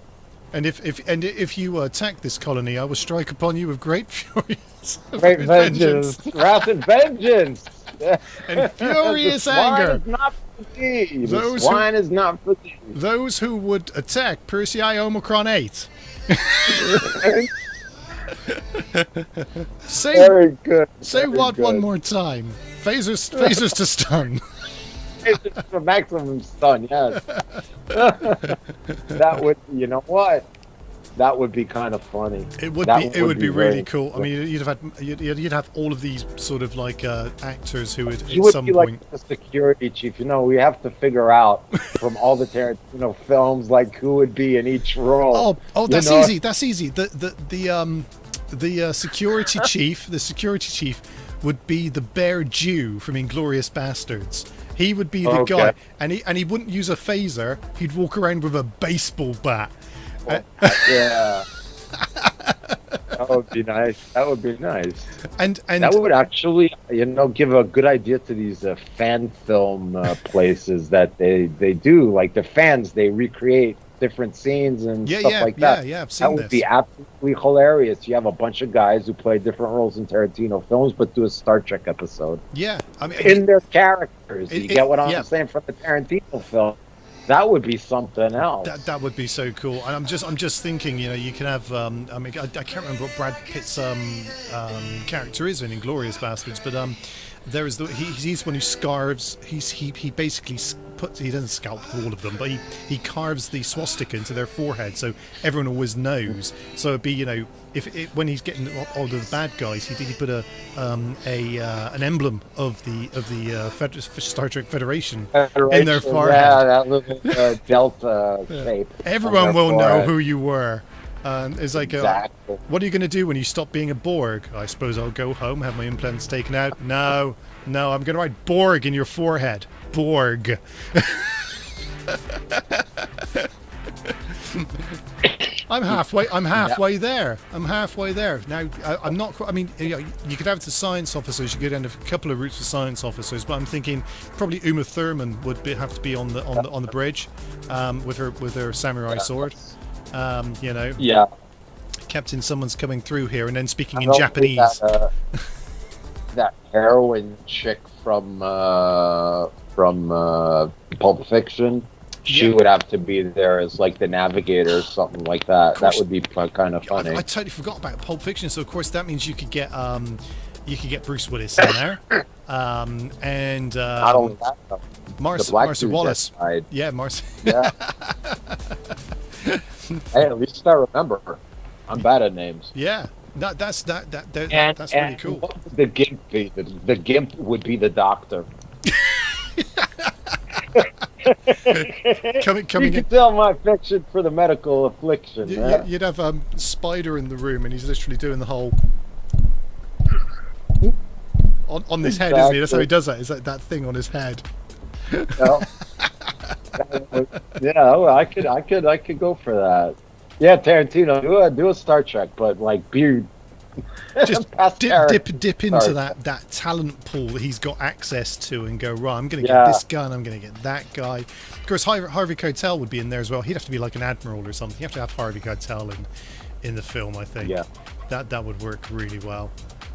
S1: And if you attack this colony, I will strike upon you with great fury,
S2: great vengeance, wrath and vengeance.
S1: And furious anger.
S2: The swine is not for thee.
S1: Those who would attack Persei Omicron 8.
S2: Very good.
S1: Say
S2: very
S1: what
S2: good.
S1: one more time. Phasers to stun.
S2: Phasers for maximum stun, yes. That would, you know what? That would be kind of funny.
S1: It would be really cool. I mean, you'd have all of these sort of like actors who would
S2: He would be like the security chief. We have to figure out from all the Tarantino films like who would be in each role.
S1: Oh, that's easy. That's easy. The security chief. The security chief would be the Bear Jew from Inglourious Bastards. He would be the guy, and he wouldn't use a phaser. He'd walk around with a baseball bat.
S2: Yeah. That would be nice. And that would actually, give a good idea to these fan film places that they do. Like the fans, they recreate different scenes and stuff like that.
S1: Yeah, I've seen
S2: that would be absolutely hilarious. You have a bunch of guys who play different roles in Tarantino films, but do a Star Trek episode.
S1: Yeah, I mean,
S2: in their characters. You get what I'm saying from the Tarantino film? That would be something else.
S1: That would be so cool. And I'm just thinking, you can have. I can't remember what Brad Pitt's character is in Inglourious Bastards, but there is he's one who scarves. He basically he doesn't scalp all of them, but he carves the swastika into their forehead, so everyone always knows. So it'd be when he's getting all of the bad guys, he put an emblem of the Star Trek Federation in their forehead.
S2: Yeah, that little delta shape.
S1: Everyone will know who you were. It's like,
S2: exactly.
S1: What are you going to do when you stop being a Borg? I suppose I'll go home, have my implants taken out. No, I'm going to write Borg in your forehead. Borg. I'm halfway there. Now, I'm not. I mean, you could have the science officers. You could end a couple of routes for science officers, but I'm thinking probably Uma Thurman would have to be on the bridge, with her samurai sword.
S2: Yeah.
S1: Captain, someone's coming through here and then speaking in Japanese.
S2: That heroin chick from Pulp Fiction. She would have to be there as like the navigator or something like that. That would be kind of funny.
S1: I totally forgot about Pulp Fiction. So of course that means you could get Bruce Willis in there, and
S2: not only that,
S1: Marcy Wallace. Yeah, Marcy.
S2: Yeah. Hey, at least I remember her. I'm bad at names.
S1: Yeah, that's really cool.
S2: What would the Gimp be? The Gimp would be the doctor.
S1: coming
S2: you can tell my affection for the medical affliction.
S1: You'd have Spider in the room, and he's literally doing the whole on his head, isn't he? That's how he does that. Is that thing on his head?
S2: I could go for that. Yeah, Tarantino, do a Star Trek, but like be
S1: Just
S2: Past
S1: dip
S2: character.
S1: dip into
S2: Sorry.
S1: that talent pool that he's got access to and go, right, I'm going to
S2: Yeah.
S1: get this gun, I'm going to get that guy. Of course, Harvey Keitel would be in there as well. He'd have to be like an admiral or something. You have to have Harvey Keitel in the film, I think.
S2: Yeah.
S1: That would work really well.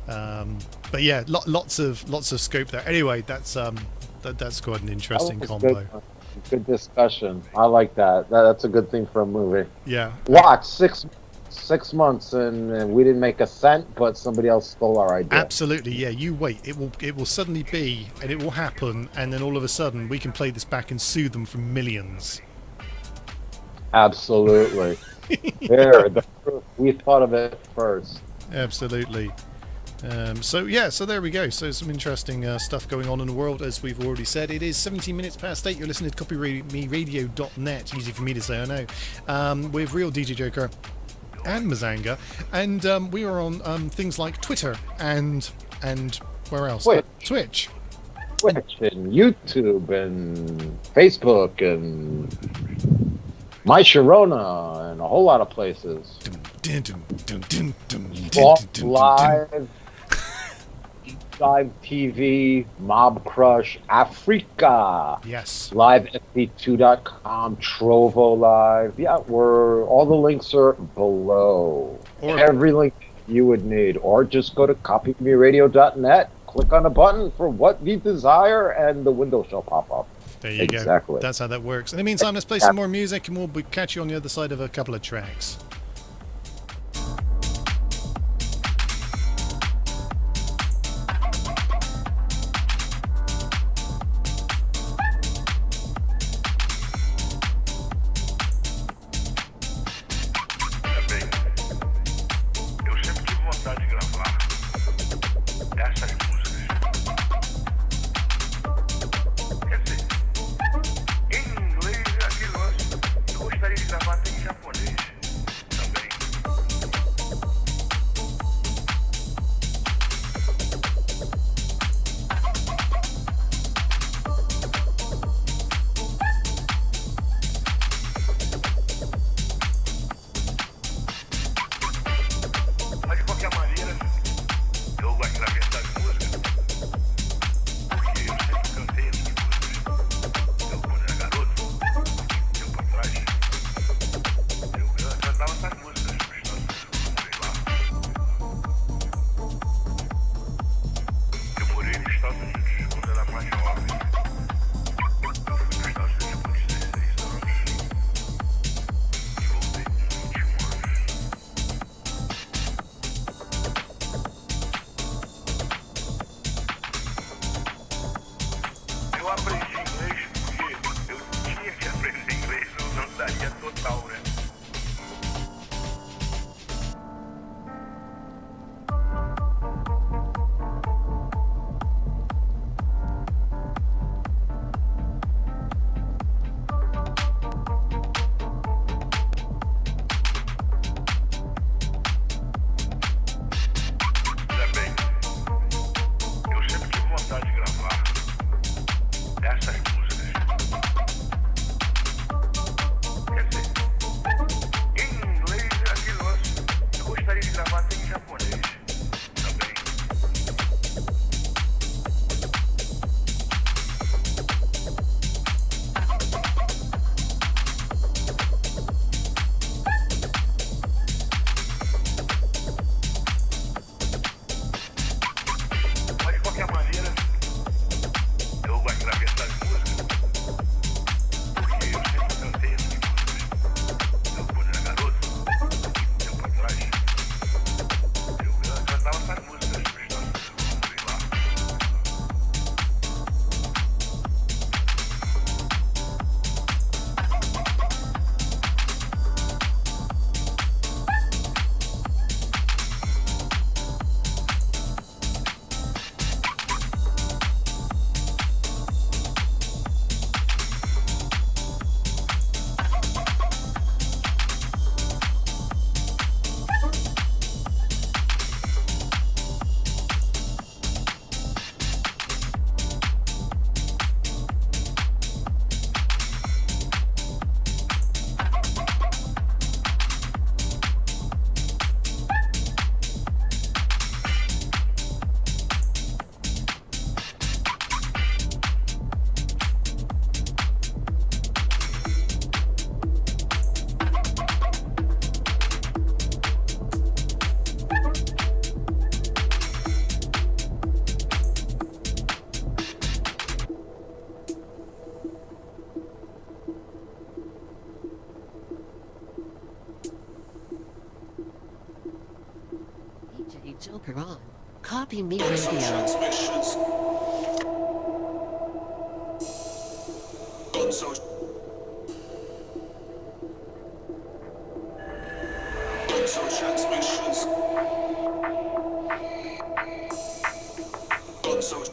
S1: But yeah, lots of scope there. Anyway, that's quite an interesting
S2: That was
S1: combo.
S2: Good discussion. I like that. That's a good thing for a movie.
S1: Yeah.
S2: Watch 6 months and we didn't make a cent, but somebody else stole our idea.
S1: Absolutely, yeah. You wait. It will suddenly be, and it will happen, and then all of a sudden we can play this back and sue them for millions.
S2: Absolutely. There, we thought of it first.
S1: Absolutely. So there we go. So some interesting stuff going on in the world, as we've already said. It is 17 minutes past 8. You're listening to copyremeradio.net. Easy for me to say, I know. With real DJ Joker and Mazanga, and we are on things like Twitter and where else? Twitch.
S2: Twitch and YouTube and Facebook and My Sharona and a whole lot of places. Live, Live TV, Mob Crush, Africa.
S1: Yes.
S2: Live FP2.com, Trovo Live. Yeah, all the links are below.
S1: Or-
S2: Every link you would need. Or just go to copymeradio.net, click on a button for what you desire, and the window shall pop up.
S1: There you go.
S2: Exactly.
S1: That's how that works. In the meantime, let's play some more music, and we'll catch you on the other side of a couple of tracks.
S6: Eu sempre tive vontade de gravar essas músicas. Quer dizer, em inglês é aquele lance. Eu gostaria de gravar até em japonês também. Mas de qualquer maneira, eu gosto de gravar essas músicas porque eu sempre cantei essas músicas. Eu, quando era garoto, tempo atrás, eu cantava essas músicas nos Estados Unidos. Eu morei nos Estados Unidos quando era mais jovem. Eu fui nos Estados Unidos com 16 anos e voltei com 21 anos. Eu aprendi inglês porque eu tinha que aprender inglês, eu não daria total, né? Também, eu sempre tive vontade de gravar essas músicas. Quer dizer,
S7: later on. Copy me radio.
S8: Transmissions. Gonzo. Gonzo transmissions. Gonzo.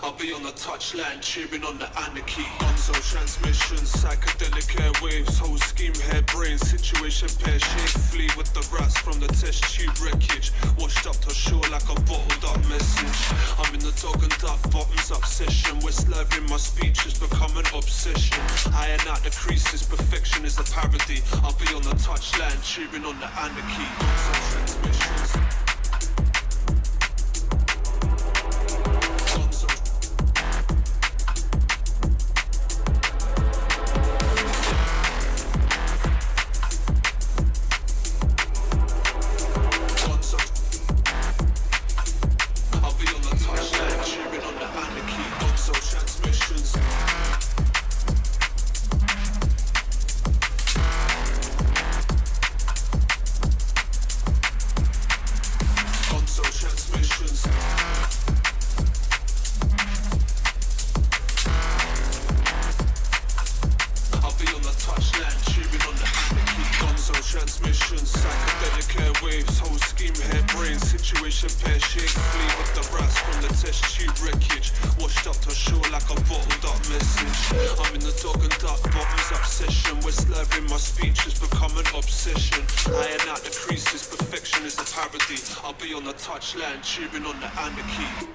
S8: I'll be on the touchline, cheering on the anarchy. Gonzo transmissions, psychedelic airwaves, whole scheme, hair, brain, situation, pear shape, flee with the rats from the test tube wreckage. Washed up to shore like a bottled up message. I'm in the dog and duck bottoms up session, where slurring my speech has become an obsession. Iron out the creases, perfection is a parody. I'll be on the touchline, cheering on the anarchy. Gonzo transmissions. Touchline, cheering on the anarchy.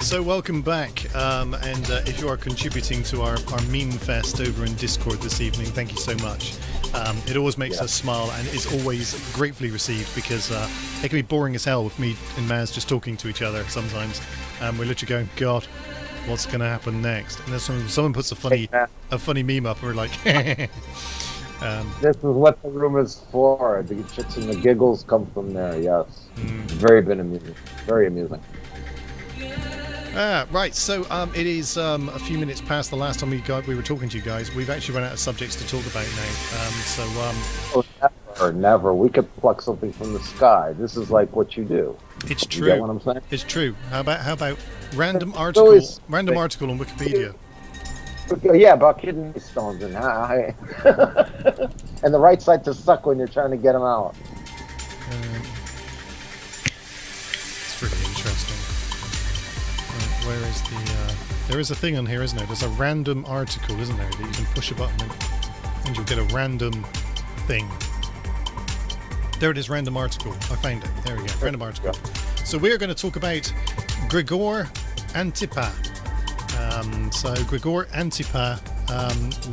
S1: So welcome back, and if you are contributing to our meme fest over in Discord this evening, thank you so much. It always makes us smile and is always gratefully received, because it can be boring as hell with me and Maz just talking to each other sometimes. We're literally going, God, what's going to happen next? And then someone puts a funny meme up and we're like,
S2: This is what the room is for. The chits and the giggles come from there, yes. Very amusing. Very amusing.
S1: Right, so it is a few minutes past the last time we were talking to you guys. We've actually run out of subjects to talk about now.
S2: Never. We could pluck something from the sky. This is like what you do.
S1: It's
S2: You
S1: true.
S2: get what I'm saying?
S1: It's true. How about random article on Wikipedia?
S2: Yeah, about kidney stones and and the right side to suck when you're trying to get them out.
S1: It's really interesting. Where is the? There is a thing on here, isn't there? There's a random article, isn't there, that you can push a button and you'll get a random thing. There it is, random article. I found it. There we go, random article. So we're going to talk about Grigor Antipa. So Grigor Antipa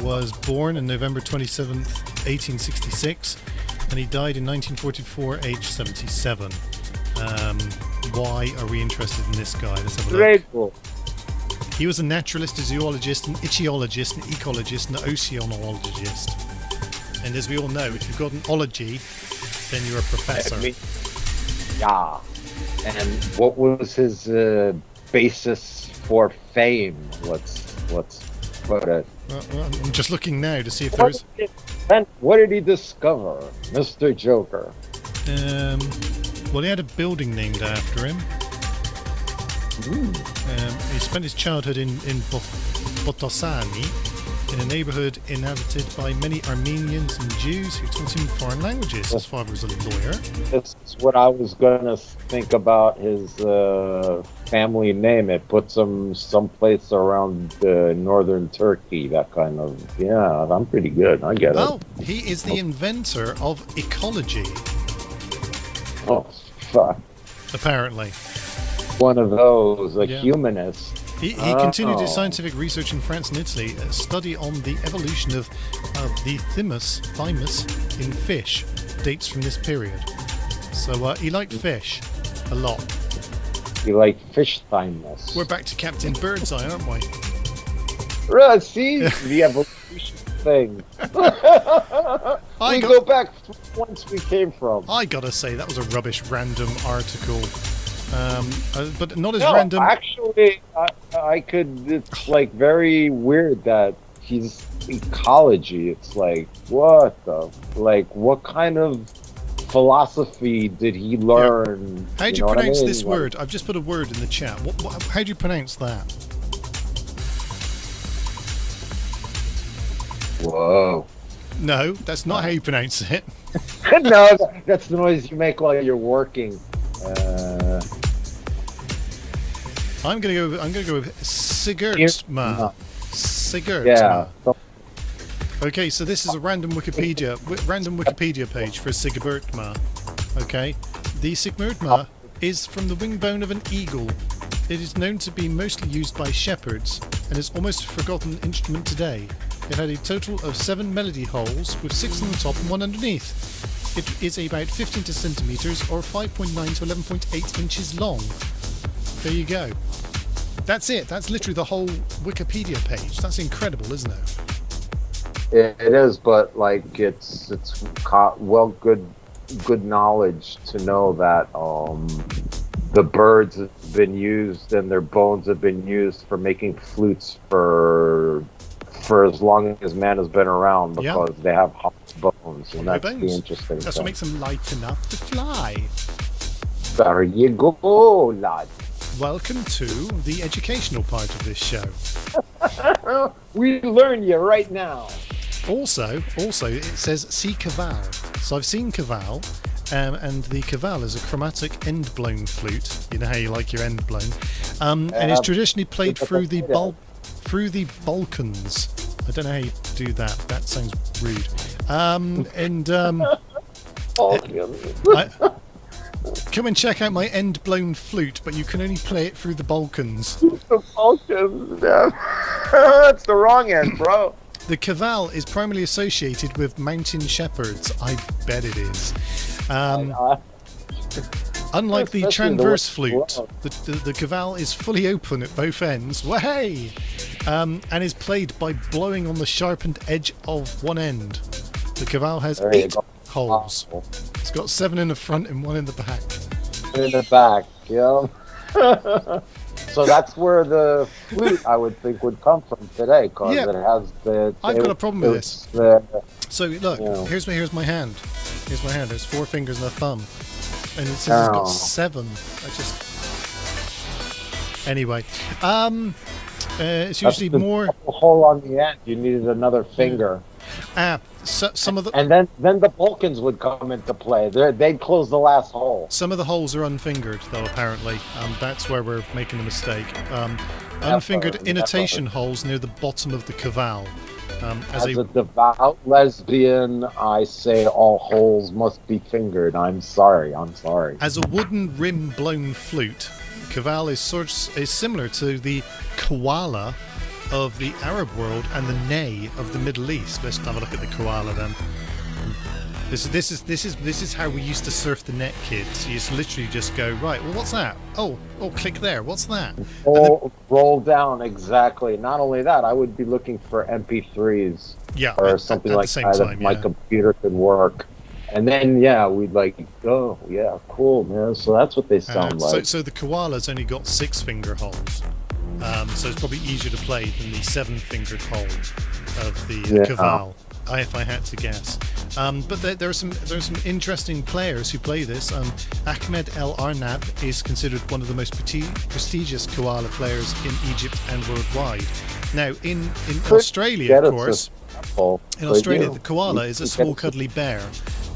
S1: was born on November 27th, 1866, and he died in 1944, aged 77. Why are we interested in this guy? Let's have a look.
S2: Grateful.
S1: He was a naturalist, a zoologist, an ichthyologist, an ecologist, and an oceanologist. And as we all know, if you've got an ology, then you're a professor.
S2: Yeah. And what was his basis for fame? Let's put it.
S1: Well, I'm just looking now to see if there is.
S2: And what did he discover, Mr. Joker?
S1: Well, he had a building named after him. He spent his childhood in Botosani, in a neighborhood inhabited by many Armenians and Jews who taught him foreign languages. His father was a lawyer.
S2: This is what I was going to think about his family name. It puts him someplace around northern Turkey, that kind of... Yeah, I'm pretty good. I get it.
S1: Oh, he is the inventor of ecology.
S2: Oh, fuck.
S1: Apparently.
S2: One of those, a humanist.
S1: He continued his scientific research in France and Italy, a study on the evolution of the thymus in fish. Dates from this period. So he liked fish a lot.
S2: He liked fish thymus.
S1: We're back to Captain Birdseye, aren't we?
S2: Right, see? The evolution thing. We go back once we came from.
S1: I gotta say, that was a rubbish random article. But not as random.
S2: Actually, I could. It's like very weird that he's ecology. It's like what kind of philosophy did he learn?
S1: Yeah. How do you pronounce this word? I've just put a word in the chat. How do you pronounce that?
S2: Whoa.
S1: No, that's not how you pronounce it.
S2: No, that's the noise you make while you're working.
S1: I'm gonna go with Sigurdsma. Sigurdsma.
S2: Yeah.
S1: Okay, so this is a random Wikipedia page for Sigurdsma. Okay, the Sigurdsma is from the wing bone of an eagle. It is known to be mostly used by shepherds and is almost a forgotten instrument today. It had a total of 7 melody holes with 6 on the top and 1 underneath. It is about 15 centimeters or 5.9 to 11.8 inches long. There you go. That's it. That's literally the whole Wikipedia page. That's incredible, isn't it?
S2: It is, but like it's good knowledge to know that the birds have been used and their bones have been used for making flutes for as long as man has been around, because they have hot bones, and that's the interesting
S1: That's what makes them light enough to fly.
S2: There you go, lad.
S1: Welcome to the educational part of this show.
S2: We learn you right now.
S1: Also, it says see Cavall. So I've seen Cavall, and the Cavall is a chromatic end-blown flute. You know how you like your end-blown, and it's traditionally played through the Balkans. I don't know how you do that. That sounds rude. Come and check out my end-blown flute, but you can only play it through the Balkans.
S2: The Balkans, yeah. That's the wrong end, bro.
S1: The Caval is primarily associated with mountain shepherds. I bet it is. Unlike the
S2: Especially
S1: transverse
S2: the way
S1: flute,
S2: it's blown.
S1: the Caval is fully open at both ends. Way! And is played by blowing on the sharpened edge of one end. The Caval has
S2: There you
S1: 8
S2: go.
S1: holes. It's got 7 in the front and 1 in the back.
S2: In the back, yeah. So that's where the flute, I would think, would come from today, because
S1: Yeah.
S2: it has the.
S1: I've got a problem with this.
S2: The,
S1: So look,
S2: Yeah.
S1: here's my hand. Here's my hand. There's 4 fingers and a thumb, and it says it's got
S2: Oh.
S1: 7. I just. Anyway, it's usually
S2: the
S1: more.
S2: hole on the end. You needed another finger.
S1: So, some of the
S2: And then the Balkans would come into play. They'd close the last hole.
S1: some of the holes are unfingered, though. Apparently, that's where we're making a mistake. Unfingered intonation holes near the bottom of the Caval. As
S2: As a devout lesbian, I say all holes must be fingered. I'm sorry.
S1: As a wooden rim-blown flute, Caval is similar to the koala of the Arab world and the ney of the Middle East. Let's have a look at the koala then. This is how we used to surf the net, kids. You just literally just go, right, well, what's that? Oh, click there. What's that?
S2: Roll down, exactly. Not only that, I would be looking for MP3s
S1: Yeah,
S2: or
S1: at
S2: something
S1: the
S2: like
S1: same
S2: that
S1: time,
S2: if my
S1: yeah.
S2: computer could work. And then, yeah, we'd like, oh, yeah, cool, man. So that's what they sound like.
S1: So the koala's only got 6 finger holes. So it's probably easier to play than the 7-fingered hole of the
S2: Yeah.
S1: Caval, if I had to guess. But there are some interesting players who play this. Ahmed El Arnab is considered one of the most prestigious koala players in Egypt and worldwide. Now, in Australia,
S2: Get
S1: of
S2: us a
S1: course,
S2: sample,
S1: in
S2: could
S1: Australia,
S2: you?
S1: the koala is a
S2: Get
S1: small,
S2: us
S1: cuddly bear.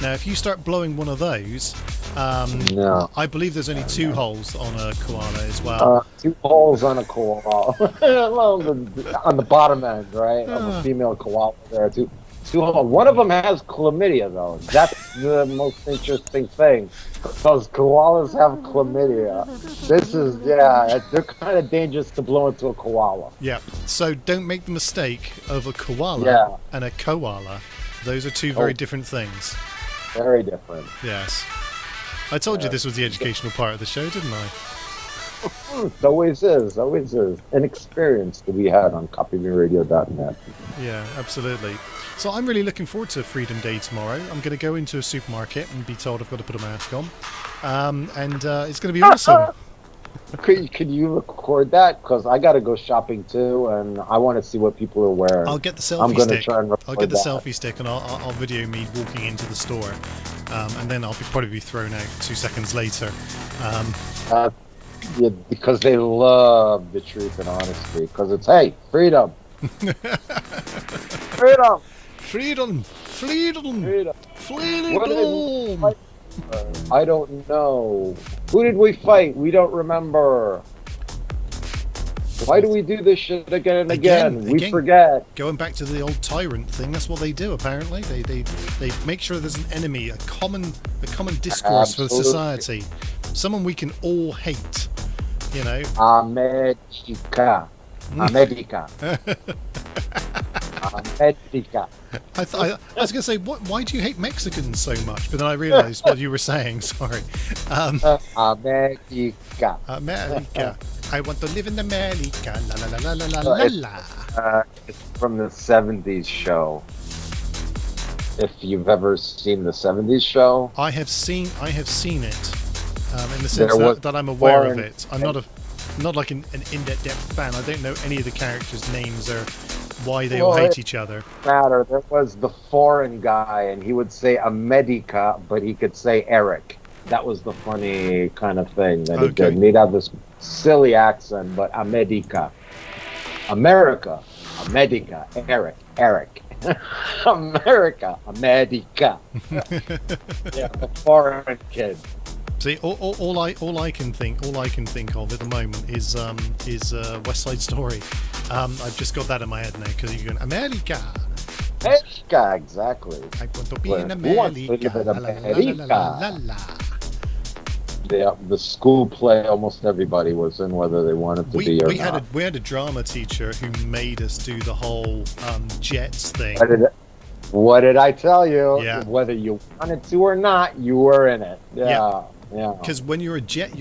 S1: Now, if you start blowing one of those,
S2: No.
S1: I believe there's only 2 holes on a koala as well.
S2: 2 holes on a koala. Well, on the bottom end, right? Of a female koala. There are 2 holes. One of them has chlamydia, though. That's the most interesting thing. Because koalas have chlamydia. This is, yeah, they're kind of dangerous to blow into a koala.
S1: Yeah, so don't make the mistake of a koala
S2: Yeah.
S1: and a koala. Those are 2 very different things.
S2: Very different.
S1: Yes. I told you this was the educational part of the show, didn't I?
S2: It always is. An experience to be had on copymeradio.net.
S1: Yeah, absolutely. So I'm really looking forward to Freedom Day tomorrow. I'm going to go into a supermarket and be told I've got to put a mask on. And it's going to be awesome.
S2: Could you record that? Because I got to go shopping too, and I want to see what people are wearing.
S1: I'll get the selfie
S2: I'm gonna
S1: stick.
S2: try and
S1: I'll
S2: record
S1: get the
S2: that.
S1: selfie stick and I'll video me walking into the store. And then I'll probably be thrown out 2 seconds later.
S2: Yeah, because they love the truth and honesty. Because it's, hey, freedom. Freedom.
S1: Freedom! Freedom!
S2: Freedom. What did we
S1: Freedom!
S2: fight? I don't know. Who did we fight? We don't remember. Why do we do this shit again and again? We forget.
S1: Going back to the old tyrant thing, that's what they do. Apparently, they make sure there's an enemy, a common discourse for
S2: Absolutely.
S1: society, someone we can all hate. You know.
S2: America. America. America.
S1: I was gonna say, why do you hate Mexicans so much? But then I realised what you were saying. Sorry.
S2: America.
S1: America. I want to live in America. La la la la la la la.
S2: It's from the 70s show. If you've ever seen the 70s show.
S1: I have seen it. In the sense
S2: There was
S1: that I'm aware of
S2: foreign-
S1: it. I'm not like an in-depth fan. I don't know any of the characters' names or why they all
S2: Well,
S1: hate each other.
S2: Matter. There was the foreign guy, and he would say America, but he could say Eric. That was the funny kind of thing that he
S1: Okay.
S2: did. And he'd have this silly accent, but America. America. America. Eric. America. America. Yeah, the foreign kid.
S1: See, all I can think of at the moment is West Side Story. I've just got that in my head now because you're going America.
S2: America, exactly.
S1: I want to be
S2: Well,
S1: in
S2: who wants to
S1: America.
S2: live in
S1: La, la, la, la, la, la, la.
S2: the school play, almost everybody was in, whether they wanted to be or not.
S1: We had a drama teacher who made us do the whole Jets thing.
S2: What did I tell you?
S1: Yeah.
S2: Whether you wanted to or not, you were in it. Yeah.
S1: Because when you're a jet to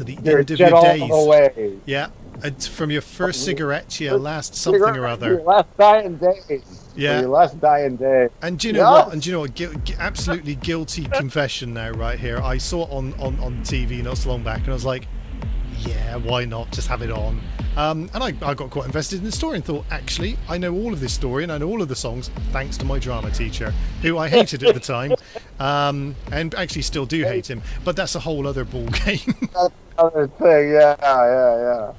S1: the
S2: You're
S1: end
S2: a
S1: of
S2: jet
S1: your
S2: all
S1: days.
S2: the way.
S1: Yeah. And from your first cigarette to your last something or other.
S2: Your last dying days.
S1: Yeah.
S2: Your last dying day.
S1: And do you know what? And do you know what? Absolutely guilty confession now, right here. I saw it on TV not so long back, and I was like, yeah, why not? Just have it on. And I got quite invested in the story and thought, actually, I know all of this story and I know all of the songs thanks to my drama teacher, who I hated at the time, and actually still do hate him. But that's a whole other ball game.
S2: That's another thing. Yeah.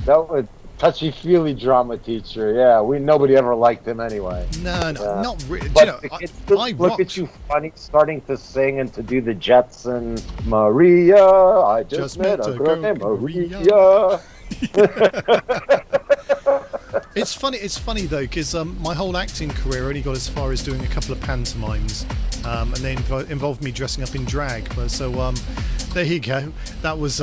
S2: That was touchy-feely drama teacher. Yeah, nobody ever liked him anyway.
S1: No, not really.
S2: But
S1: You know,
S2: the kids
S1: I
S2: look
S1: rocked.
S2: at you funny, starting to sing and to do the Jetsons. Maria, I just met a girl named Maria.
S1: It's funny though, because my whole acting career only got as far as doing a couple of pantomimes, and they involved me dressing up in drag. So there you go. That was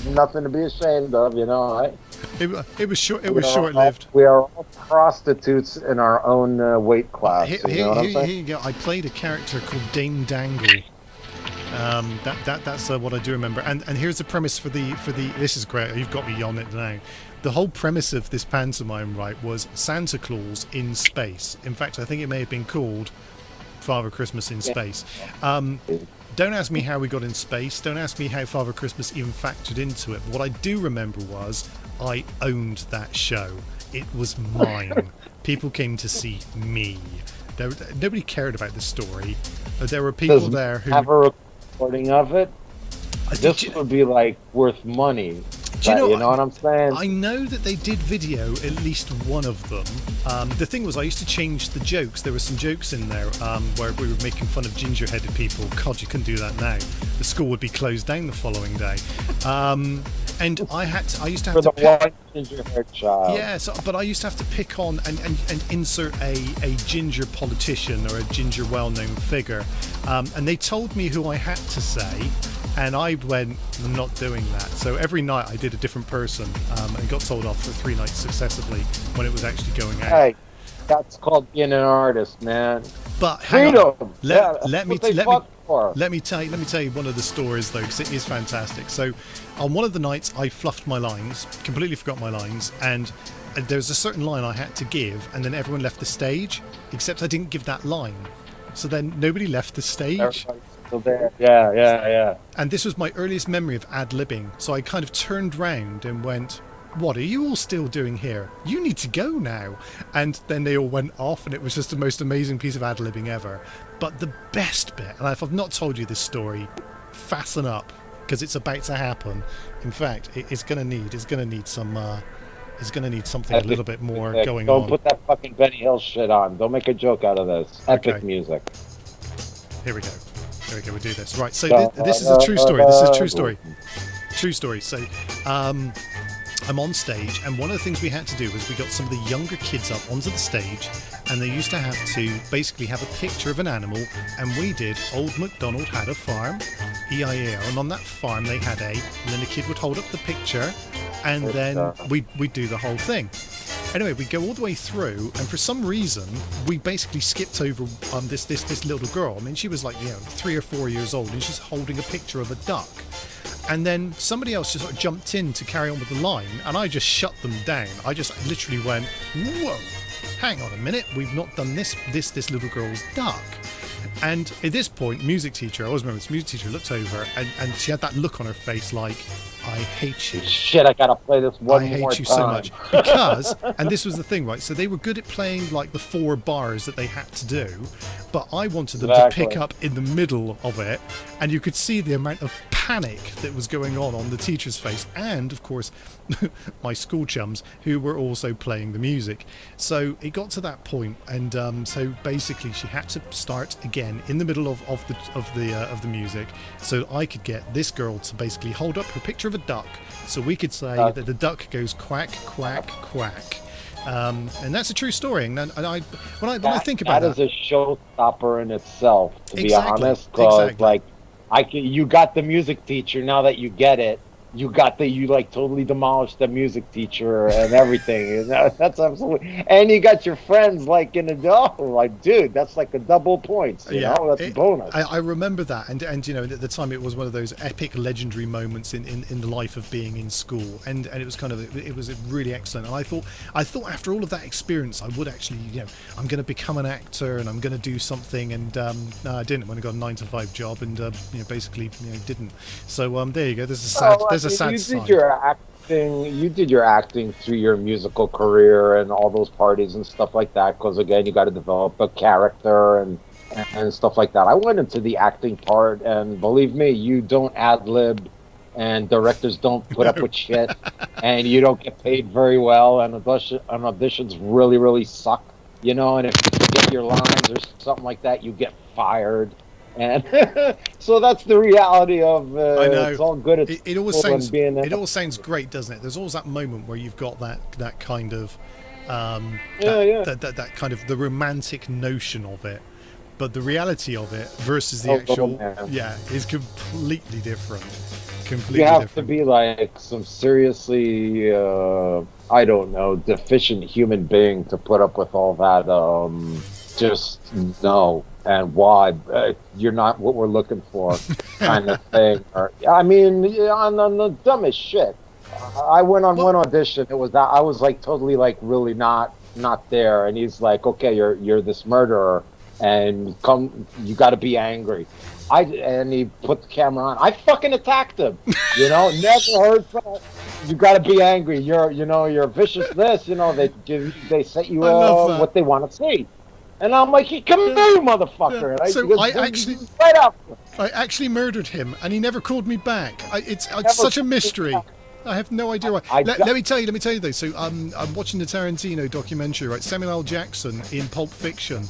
S2: nothing to be ashamed of, right?
S1: It was short-lived.
S2: We are all prostitutes in our own weight class.
S1: Here you go. I played a character called Dame Dangle. That's what I do remember. And here's the premise for the. This is great. You've got me on it now. The whole premise of this pantomime, right, was Santa Claus in space. In fact, I think it may have been called Father Christmas in Space. Don't ask me how we got in space. Don't ask me how Father Christmas even factored into it. What I do remember was I owned that show. It was mine. People came to see me. Nobody cared about the story. There were people there who...
S2: have a recording of it? This would be like worth money.
S1: Do you know
S2: what I'm saying?
S1: I know that they did video at least one of them. The thing was, I used to change the jokes. There were some jokes in there where we were making fun of ginger-headed people. God, you couldn't do that now. The school would be closed down the following day. And I used to have to
S2: pick one ginger-haired child.
S1: Yeah, but I used to have to pick on and insert a ginger politician or a ginger well-known figure. And they told me who I had to say. And I went, I'm not doing that. So every night I did a different person and got told off for 3 nights successively when it was actually going out.
S2: Hey, that's called being an artist, man.
S1: But hang on.
S2: Let me
S1: tell you one of the stories though, because it is fantastic. So on one of the nights I fluffed my lines, completely forgot my lines, and there was a certain line I had to give, and then everyone left the stage, except I didn't give that line. So then nobody left the stage.
S2: There. Yeah.
S1: And this was my earliest memory of ad-libbing. So I kind of turned round and went, what are you all still doing here? You need to go now. And then they all went off, and it was just the most amazing piece of ad-libbing ever. But the best bit, and if I've not told you this story, fasten up, because it's about to happen. In fact, it's going to need something a little bit more going on.
S2: Don't put that fucking Benny Hill shit on. Don't make a joke out of this. Epic music.
S1: Here we go. We'll do this. Right, so this is a true story. This is a true story. True story. So I'm on stage, and one of the things we had to do was we got some of the younger kids up onto the stage, and they used to have to basically have a picture of an animal, and we did Old MacDonald Had a Farm, E-I-A-R, and on that farm they had and then the kid would hold up the picture, and then we'd do the whole thing. Anyway, we go all the way through, and for some reason, we basically skipped over this little girl. I mean, she was like 3 or 4 years old, and she's holding a picture of a duck. And then somebody else just sort of jumped in to carry on with the line, and I just shut them down. I just literally went, "Whoa, hang on a minute, we've not done this little girl's duck." And at this point, music teacher, I always remember this music teacher looked over, and she had that look on her face like, I hate you.
S2: Shit, I gotta play this one more time.
S1: I hate you so much. Because, and this was the thing, right? So they were good at playing like the 4 bars that they had to do, but I wanted them to pick up in the middle of it, and you could see the amount of panic that was going on the teacher's face, and of course my school chums who were also playing the music. So it got to that point, and so basically she had to start again in the middle of the music, so I could get this girl to basically hold up her picture of a duck, so we could say that the duck goes quack quack quack. And that's a true story. And when I think about
S2: that is a showstopper in itself, to be honest. Because like You got the music teacher. Now that you get it, you like totally demolished the music teacher and everything. And that's absolutely. And you got your friends like in the like, dude, that's like a double points. You know, that's a bonus.
S1: I remember that, and you know, at the time it was one of those epic, legendary moments in the life of being in school, and it was it was really excellent. And I thought after all of that experience, I would actually, you know, I'm going to become an actor and I'm going to do something, and no, I didn't. When I got a 9-to-5 job, and you know, basically, you know, didn't. So there you go. There's a sad, there's a sad side.
S2: You did your acting through your musical career and all those parties and stuff like that. Because again, you got to develop a character and stuff like that. I went into the acting part, and believe me, you don't ad lib, and directors don't put up with shit, and you don't get paid very well, and auditions really, really suck. You know, and if you forget your lines or something like that, you get fired. And so that's the reality of
S1: I know.
S2: It's all good.
S1: It always sounds great, doesn't it? There's always that moment where you've got that kind of that kind of the romantic notion of it, but the reality of it versus the actual is completely different. Completely
S2: you have
S1: different.
S2: to be like some seriously I don't know, deficient human being to put up with all that. Just no. And why you're not what we're looking for, kind of thing. Or I mean, on the dumbest shit. I went on one audition. It was that I was like totally like really not there. And he's like, okay, you're this murderer, and you got to be angry. And he put the camera on. I fucking attacked him. You know, never heard from. You got to be angry. You're vicious. This, you know, they set you what they want to see. And I'm like, come here, you motherfucker!
S1: Yeah. So I actually murdered him, and he never called me back. It's such a mystery. I have no idea why. Let me tell you though. So I'm watching the Tarantino documentary. Right, Samuel L. Jackson in Pulp Fiction.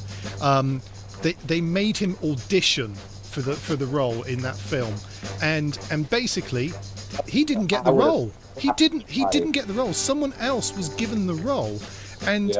S1: They made him audition for the role in that film, and basically he didn't get the role. He didn't get the role. Someone else was given the role. And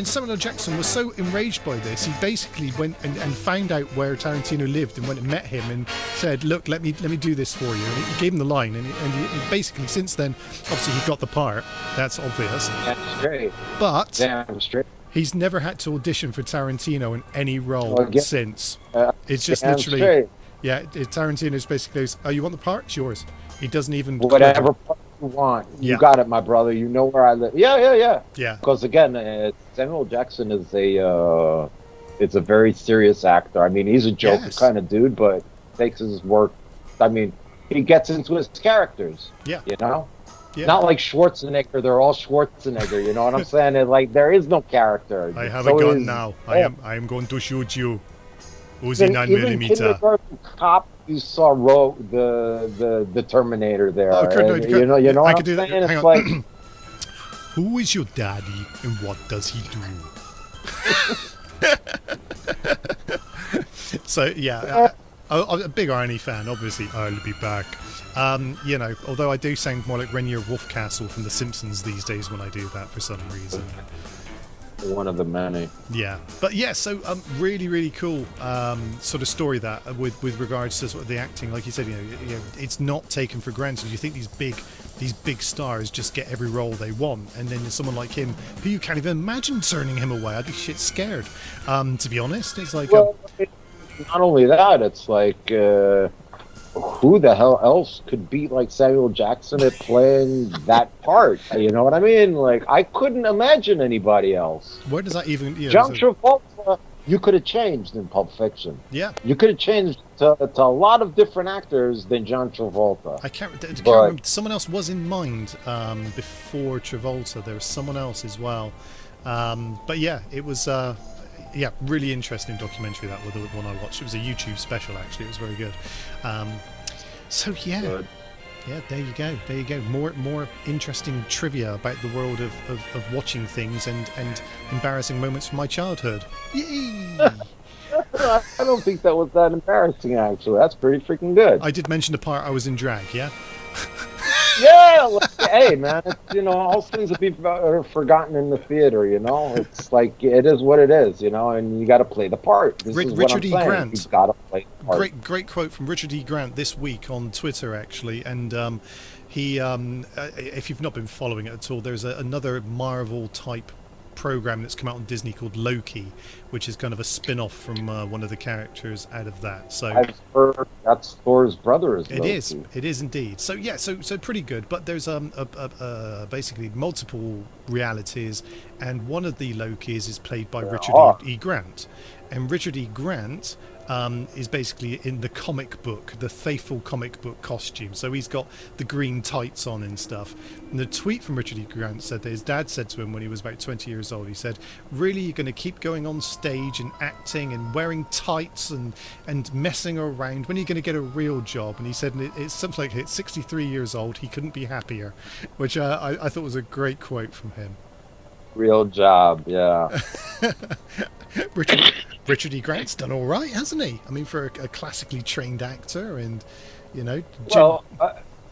S1: Samuel L. Jackson was so enraged by this, he basically went and found out where Tarantino lived and went and met him and said, "Look, let me do this for you." And he gave him the line, and he basically since then, obviously he got the part. That's obvious.
S2: That's straight.
S1: But
S2: damn straight.
S1: He's never had to audition for Tarantino in any role since. It's just literally,
S2: straight.
S1: Tarantino's basically goes, "Oh, you want the part? It's yours." He doesn't even
S2: whatever part you want. You got it, my brother. You know where I live. Yeah. Because again, Samuel Jackson is it's a very serious actor. I mean, he's a Joker kind of dude, but takes his work. I mean, he gets into his characters.
S1: Yeah.
S2: You know. Yeah. Not like Schwarzenegger. They're all Schwarzenegger. You know what I'm saying? Like there is no character.
S1: I have a gun now. I am going to shoot you. Uzi 9mm.
S2: Cop, you saw the Terminator there.
S1: Oh,
S2: you know
S1: I
S2: what
S1: could do
S2: I'm
S1: that.
S2: saying?
S1: Hang
S2: It's
S1: on.
S2: like
S1: who is your daddy and what does he do? So yeah, I'm a big Arnie fan. Obviously, I'll be back. You know, although I do sound more like Rainier Wolfcastle from The Simpsons these days when I do that for some reason.
S2: One of the many.
S1: Yeah, but yeah, so really, really cool sort of story that with regards to sort of the acting, like you said, you know, it's not taken for granted. You think these big stars just get every role they want, and then there's someone like him who you can't even imagine turning him away. I'd be shit scared. To be honest, it's like
S2: not only that, it's like who the hell else could beat like Samuel Jackson at playing that part? You know what I mean? Like I couldn't imagine anybody else.
S1: Where does that even? You know,
S2: John Travolta, you could have changed in Pulp Fiction.
S1: Yeah,
S2: you could have changed to a lot of different actors than John Travolta.
S1: I can't remember. Someone else was in mind before Travolta. There was someone else as well. But yeah, it was. Yeah, really interesting documentary that was the one I watched. It was a YouTube special actually. It was very good. So yeah,
S2: Good.
S1: Yeah, there you go. More interesting trivia about the world of watching things and embarrassing moments from my childhood. Yay!
S2: I don't think that was that embarrassing actually. That's pretty freaking good.
S1: I did mention the part I was in drag. Yeah.
S2: Yeah, like, hey man, it's, all things are forgotten in the theater. It's like it is what it is. And you got to play the part. This is what
S1: Richard
S2: I'm
S1: E.
S2: saying.
S1: Grant.
S2: You've got to play the part.
S1: Great quote from Richard E. Grant this week on Twitter, actually, and he, if you've not been following it at all, there's another Marvel type program that's come out on Disney called Loki, which is kind of a spin-off from one of the characters out of that. So
S2: I've heard that's Thor's brother.
S1: it is indeed. So yeah, so pretty good. But there's basically multiple realities, and one of the Lokis is played by Richard E. Grant, and Richard E. Grant is basically in the comic book, the faithful comic book costume. So he's got the green tights on and stuff. And the tweet from Richard E. Grant said that his dad said to him when he was about 20 years old, he said, really, you're going to keep going on stage and acting and wearing tights and messing around? When are you going to get a real job? And he said, it's something like, at 63 years old, he couldn't be happier, which I thought was a great quote from him.
S2: Real job, yeah.
S1: Richard E. Grant's done all right, hasn't he? I mean, for a classically trained actor, and
S2: Well,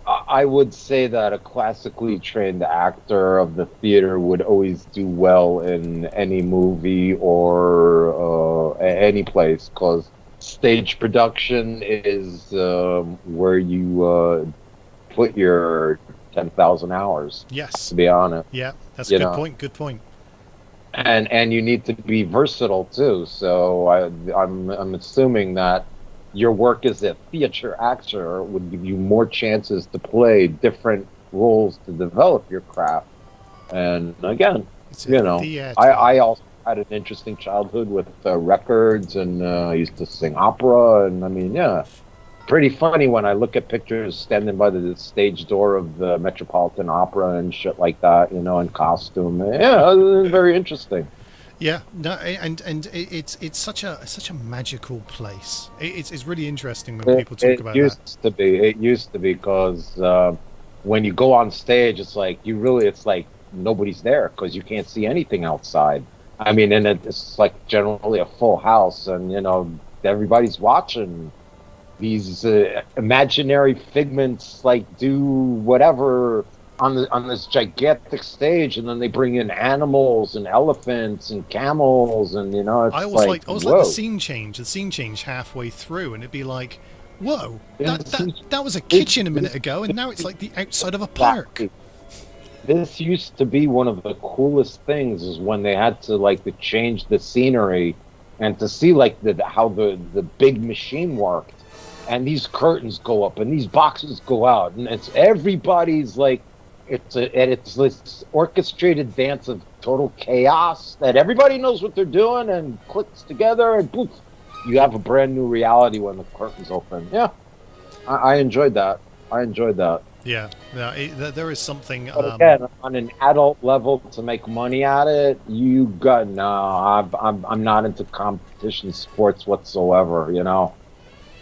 S2: I would say that a classically trained actor of the theater would always do well in any movie or any place, because stage production is where you put your 10,000 hours.
S1: Yes.
S2: To be honest.
S1: Yeah, that's a good point. Good point.
S2: And you need to be versatile too. So I'm assuming that your work as a theater actor would give you more chances to play different roles to develop your craft. And again, I also had an interesting childhood with records, and I used to sing opera, and I mean, yeah, pretty funny when I look at pictures standing by the stage door of the Metropolitan Opera and shit like that, in costume. Yeah, very interesting.
S1: Yeah, no, and it's such a magical place. It's really interesting when people talk about that.
S2: It used to be because when you go on stage, it's like it's like nobody's there because you can't see anything outside. I mean, and it's like generally a full house, and everybody's watching. These imaginary figments like do whatever on this gigantic stage, and then they bring in animals and elephants and camels, and it's
S1: I always like the scene change halfway through, and it'd be like, whoa, that was a kitchen a minute ago, and now it's like the outside of a park.
S2: This used to be one of the coolest things, is when they had to change the scenery and to see how the big machine worked. And these curtains go up, and these boxes go out, and everybody's it's this orchestrated dance of total chaos that everybody knows what they're doing and clicks together, and poof, you have a brand new reality when the curtains open. Yeah, I enjoyed that.
S1: Yeah, there is something.
S2: But again, on an adult level, to make money at it, I'm not into competition sports whatsoever.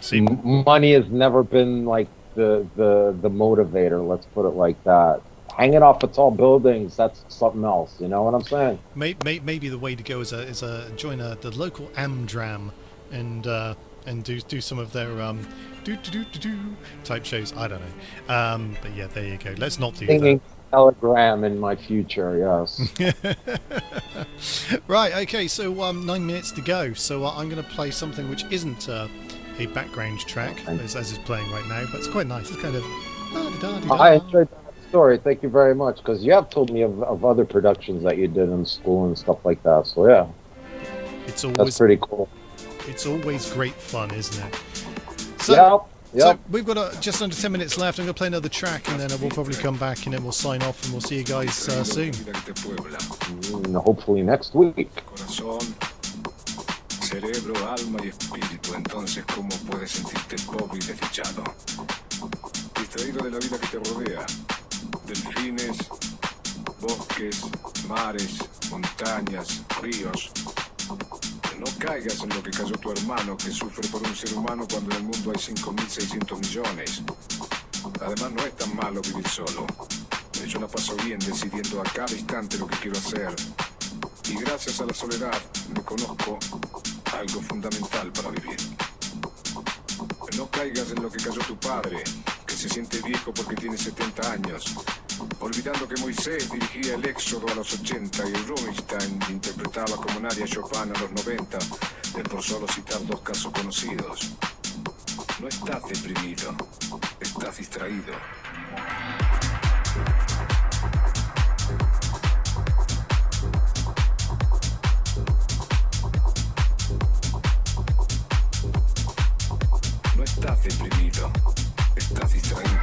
S1: See,
S2: money has never been like the motivator. Let's put it like that. Hanging off of tall buildings, that's something else. You know what I'm saying?
S1: Maybe the way to go is join the local Amdram and do some of their type shows. I don't know. But yeah, there you go. Let's not do
S2: Singing
S1: that.
S2: Telegram in my future, yes.
S1: Right. Okay. So 9 minutes to go. So I'm going to play something which isn't a background track as is playing right now, but it's quite nice. It's kind of.
S2: I enjoyed that story. Thank you very much, because you have told me of other productions that you did in school and stuff like that. So yeah, that's pretty cool.
S1: It's always great fun, isn't it? So we've got just under 10 minutes left. I'm going to play another track, and then we'll probably come back, and then we'll sign off, and we'll see you guys soon.
S2: Hopefully next week.
S9: Cerebro, alma y espíritu, entonces ¿cómo puedes sentirte pobre y desdichado? Distraído de la vida que te rodea, delfines, bosques, mares, montañas, ríos. No caigas en lo que cayó tu hermano, que sufre por un ser humano cuando en el mundo hay 5.600 millones. Además, no es tan malo vivir solo. Yo la paso bien decidiendo a cada instante lo que quiero hacer. Y gracias a la soledad me conozco algo fundamental para vivir. No caigas en lo que cayó tu padre, que se siente viejo porque tiene 70 años, olvidando que Moisés dirigía el Éxodo a los 80 y Rubinstein interpretaba como Nadia Chopin a los 90, es por solo citar dos casos conocidos. No estás deprimido, estás distraído. No estás deprimido, estás distraído.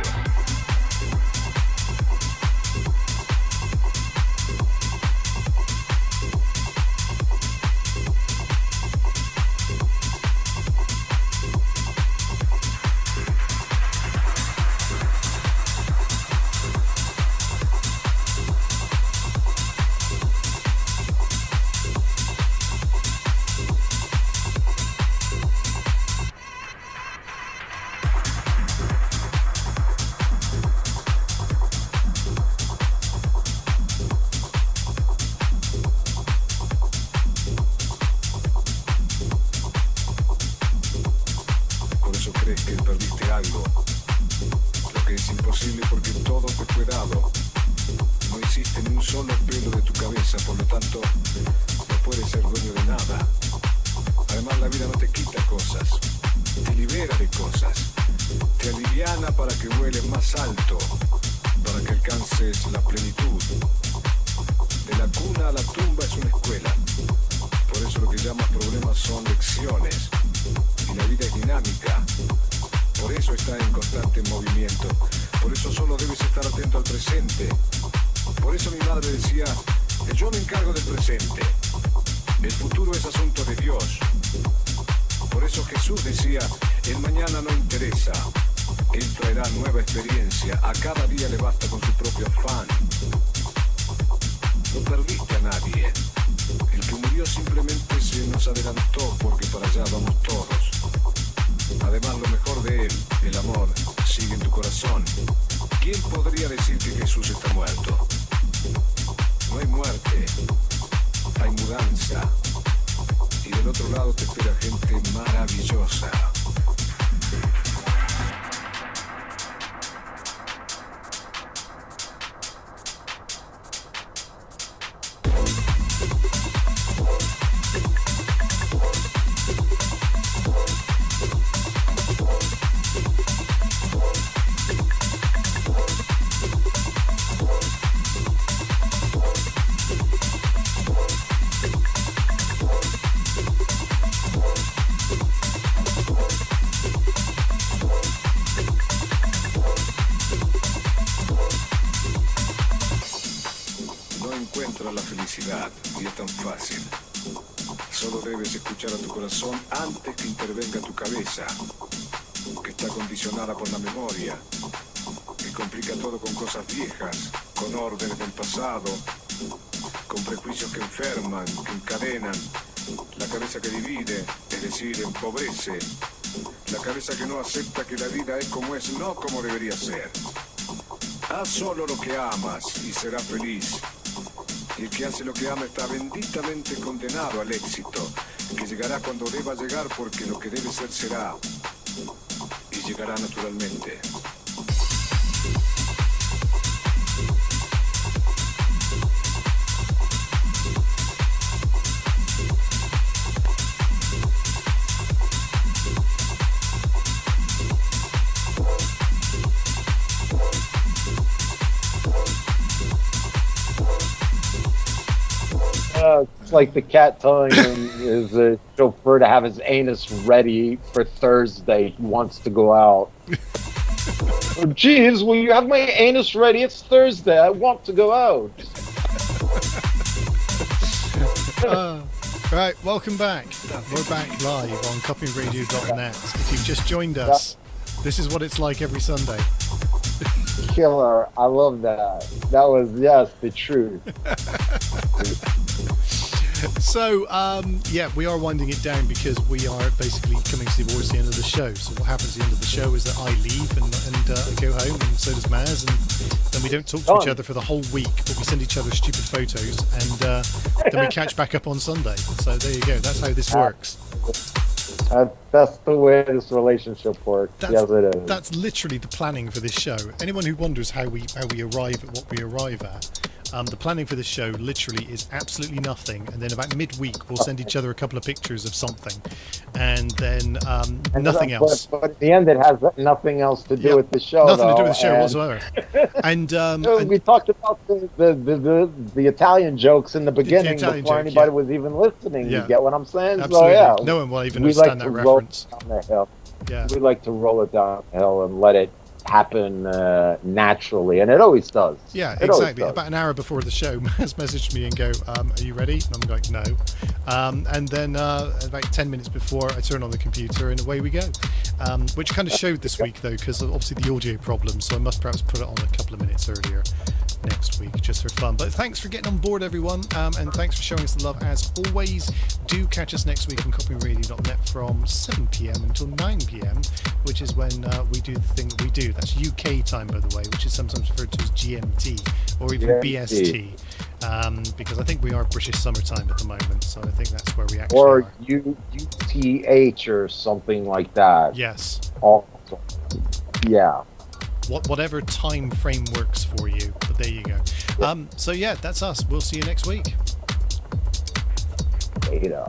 S9: Por eso crees que perdiste algo, lo que es imposible porque todo te fue dado. No hiciste ni un solo pelo de tu cabeza, por lo tanto, no puedes ser dueño de nada. Además, la vida no te quita cosas, te libera de cosas, te aliviana para que vueles más alto, para que alcances la plenitud. De la cuna a la tumba es una escuela. Por eso lo que llamas problemas son lecciones. Y la vida es dinámica. Por eso está en constante movimiento. Por eso solo debes estar atento al presente. Por eso mi madre decía, yo me encargo del presente. El futuro es asunto de Dios. Por eso Jesús decía, el mañana no interesa. Él traerá nueva experiencia. A cada día le basta con su propio afán. No perdiste a nadie. El que murió simplemente se nos adelantó porque para allá vamos todos. Además, lo mejor de él, el amor, sigue en tu corazón. ¿Quién podría decir que Jesús está muerto? No hay muerte, hay mudanza. Y del otro lado te espera gente maravillosa. La felicidad, y es tan fácil. Solo debes escuchar a tu corazón antes que intervenga tu cabeza, que está condicionada por la memoria, que complica todo con cosas viejas, con órdenes del pasado, con prejuicios que enferman, que encadenan, la cabeza que divide, es decir, empobrece, la cabeza que no acepta que la vida es como es, no como debería ser. Haz solo lo que amas y serás feliz. Y el que hace lo que ama está benditamente condenado al éxito, que llegará cuando deba llegar porque lo que debe ser será, y llegará naturalmente.
S2: It's like the cat telling his chauffeur to have his anus ready for Thursday. He wants to go out. Oh, geez, will you have my anus ready? It's Thursday. I want to go out.
S1: Right, welcome back. We're back live on copyradio.net. If you've just joined us, this is what it's like every Sunday.
S2: Killer. I love that. That was, yes, the truth.
S1: So, yeah, we are winding it down because we are basically coming towards the end of the show. So what happens at the end of the show is that I leave and I go home, and so does Maz, and then we don't talk to each other for the whole week, but we send each other stupid photos, and then we catch back up on Sunday. So there you go. That's how this works.
S2: That's the way this relationship works. Yes, it is.
S1: That's literally the planning for this show. Anyone who wonders how we arrive at what we arrive at, the planning for this show literally is absolutely nothing. And then about midweek, we'll send each other a couple of pictures of something, and then nothing else.
S2: But in the end, it has nothing else to do with the show.
S1: Nothing to do
S2: though,
S1: with the show
S2: and-
S1: whatsoever. And
S2: we talked about the Italian jokes in the beginning
S1: Italian
S2: before
S1: joke,
S2: anybody
S1: yeah.
S2: was even listening.
S1: Yeah.
S2: You get what I'm saying?
S1: Absolutely.
S2: So yeah,
S1: No one will even
S2: we
S1: understand
S2: like
S1: that
S2: to roll
S1: reference.
S2: it down the hill.
S1: Yeah.
S2: We like to roll it down the hill and let it happen naturally, and it always does.
S1: Yeah,
S2: It always
S1: exactly.
S2: does.
S1: About an hour before the show, Maz messaged me and go, "Are you ready?" And I'm like, "No." And then about 10 minutes before, I turn on the computer and away we go. Which kind of showed this week though, because obviously the audio problems. So I must perhaps put it on a couple of minutes earlier next week, just for fun. But thanks for getting on board, everyone, and thanks for showing us the love as always. Do catch us next week on copyradio.net from 7 p.m. until 9 p.m., which is when we do the thing that we do. That's UK time, by the way, which is sometimes referred to as GMT or even
S2: GMT.
S1: BST, because I think we are British summertime at the moment, so I think that's where we actually
S2: Or
S1: are.
S2: UTH or something like that.
S1: Yes.
S2: Also. Yeah.
S1: Whatever time frame works for you, but there you go. So yeah, that's us. We'll see you next week.
S2: Later.